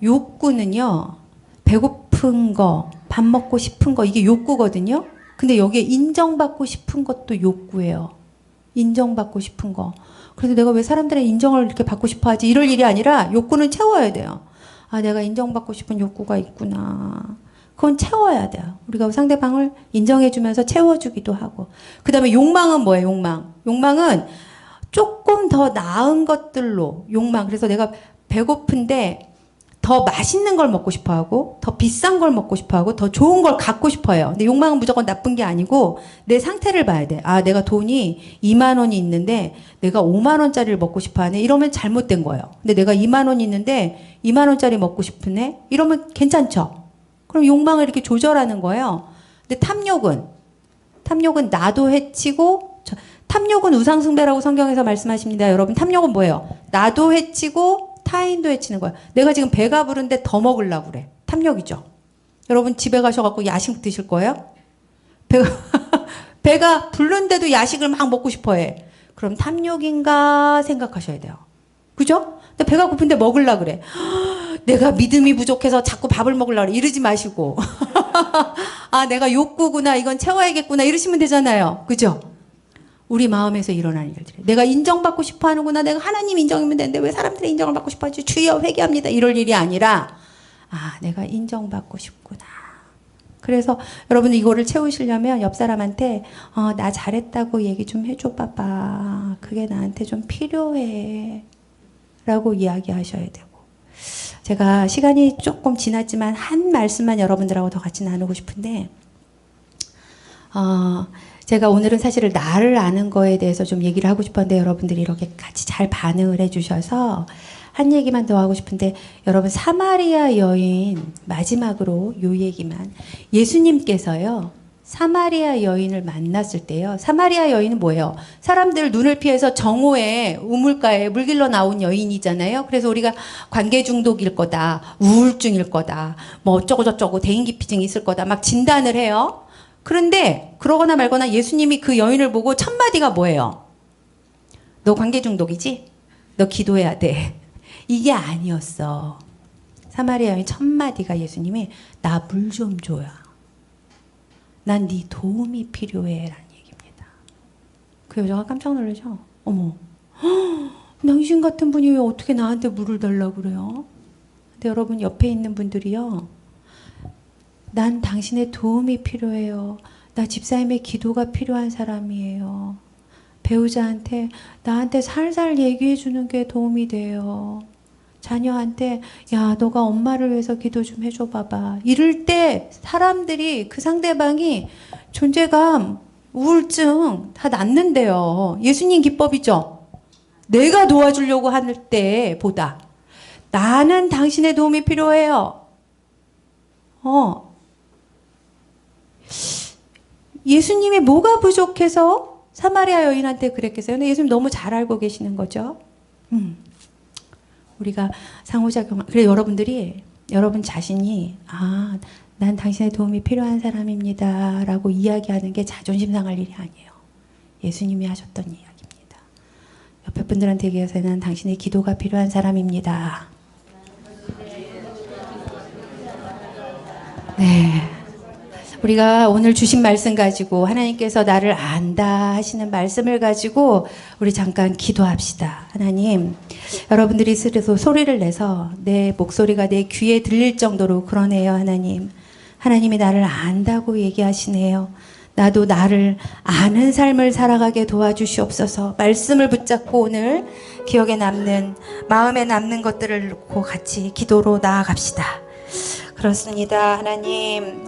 욕구는요 배고픈 거, 밥 먹고 싶은 거 이게 욕구거든요. 근데 여기에 인정받고 싶은 것도 욕구예요. 인정받고 싶은 거. 그래서 내가 왜 사람들의 인정을 이렇게 받고 싶어 하지? 이럴 일이 아니라 욕구는 채워야 돼요. 아, 내가 인정받고 싶은 욕구가 있구나. 그건 채워야 돼요. 우리가 상대방을 인정해주면서 채워주기도 하고. 그 다음에 욕망은 뭐예요? 욕망. 욕망은 조금 더 나은 것들로 욕망. 그래서 내가 배고픈데 더 맛있는 걸 먹고 싶어 하고, 더 비싼 걸 먹고 싶어 하고, 더 좋은 걸 갖고 싶어 해요. 근데 욕망은 무조건 나쁜 게 아니고, 내 상태를 봐야 돼. 아, 내가 돈이 2만 원이 있는데, 내가 5만 원짜리를 먹고 싶어 하네? 이러면 잘못된 거예요. 근데 내가 2만 원이 있는데, 2만 원짜리 먹고 싶으네? 이러면 괜찮죠? 그럼 욕망을 이렇게 조절하는 거예요. 근데 탐욕은 나도 해치고, 탐욕은 우상숭배라고 성경에서 말씀하십니다. 여러분, 탐욕은 뭐예요? 나도 해치고, 타인도 해치는 거야. 내가 지금 배가 부른데 더 먹으려고 그래. 탐욕이죠. 여러분 집에 가셔갖고 야식 드실 거예요? 배가 부른데도 야식을 막 먹고 싶어 해. 그럼 탐욕인가 생각하셔야 돼요. 그죠? 근데 배가 고픈데 먹으려고 그래. 내가 믿음이 부족해서 자꾸 밥을 먹으려고 그래. 이러지 마시고. 아, 내가 욕구구나. 이건 채워야겠구나. 이러시면 되잖아요. 그죠? 우리 마음에서 일어나는 일들이. 내가 인정받고 싶어 하는구나. 내가 하나님 인정이면 되는데 왜 사람들의 인정을 받고 싶어 하지? 주여 회개합니다. 이럴 일이 아니라 아, 내가 인정받고 싶구나. 그래서 여러분 이거를 채우시려면 옆 사람한테 나 잘했다고 얘기 좀 해줘 봐봐. 그게 나한테 좀 필요해. 라고 이야기하셔야 되고. 제가 시간이 조금 지났지만 한 말씀만 여러분들하고 더 같이 나누고 싶은데 제가 오늘은 사실은 나를 아는 거에 대해서 좀 얘기를 하고 싶었는데 여러분들이 이렇게 같이 잘 반응을 해주셔서 한 얘기만 더 하고 싶은데 여러분 사마리아 여인 마지막으로 요 얘기만 예수님께서요 사마리아 여인을 만났을 때요 사마리아 여인은 뭐예요? 사람들 눈을 피해서 정오에 우물가에 물 길러 나온 여인이잖아요. 그래서 우리가 관계 중독일 거다 우울증일 거다 뭐 어쩌고저쩌고 대인기피증이 있을 거다 막 진단을 해요. 그런데 그러거나 말거나 예수님이 그 여인을 보고 첫 마디가 뭐예요? 너 관계 중독이지? 너 기도해야 돼. 이게 아니었어. 사마리아 여인 첫 마디가 예수님이 나 물 좀 줘요. 난 네 도움이 필요해 라는 얘기입니다. 그 여자가 깜짝 놀라죠? 어머, 당신 같은 분이 왜 어떻게 나한테 물을 달라고 그래요? 근데 여러분 옆에 있는 분들이요 난 당신의 도움이 필요해요. 나 집사님의 기도가 필요한 사람이에요. 배우자한테 나한테 살살 얘기해 주는 게 도움이 돼요. 자녀한테 야 너가 엄마를 위해서 기도 좀 해줘 봐봐. 이럴 때 사람들이 그 상대방이 존재감, 우울증 다 낫는데요. 예수님 기법이죠. 내가 도와주려고 할 때보다 나는 당신의 도움이 필요해요. 예수님이 뭐가 부족해서 사마리아 여인한테 그랬겠어요? 근데 예수님 너무 잘 알고 계시는 거죠. 우리가 상호작용, 그래 여러분들이 여러분 자신이 난 당신의 도움이 필요한 사람입니다 라고 이야기하는 게 자존심 상할 일이 아니에요. 예수님이 하셨던 이야기입니다. 옆에 분들한테 얘기해서 난 당신의 기도가 필요한 사람입니다. 네. 우리가 오늘 주신 말씀 가지고 하나님께서 나를 안다 하시는 말씀을 가지고 우리 잠깐 기도합시다. 하나님, 여러분들이 소리를 내서 내 목소리가 내 귀에 들릴 정도로 그러네요. 하나님. 하나님이 나를 안다고 얘기하시네요. 나도 나를 아는 삶을 살아가게 도와주시옵소서. 말씀을 붙잡고 오늘 기억에 남는 마음에 남는 것들을 놓고 같이 기도로 나아갑시다. 그렇습니다. 하나님.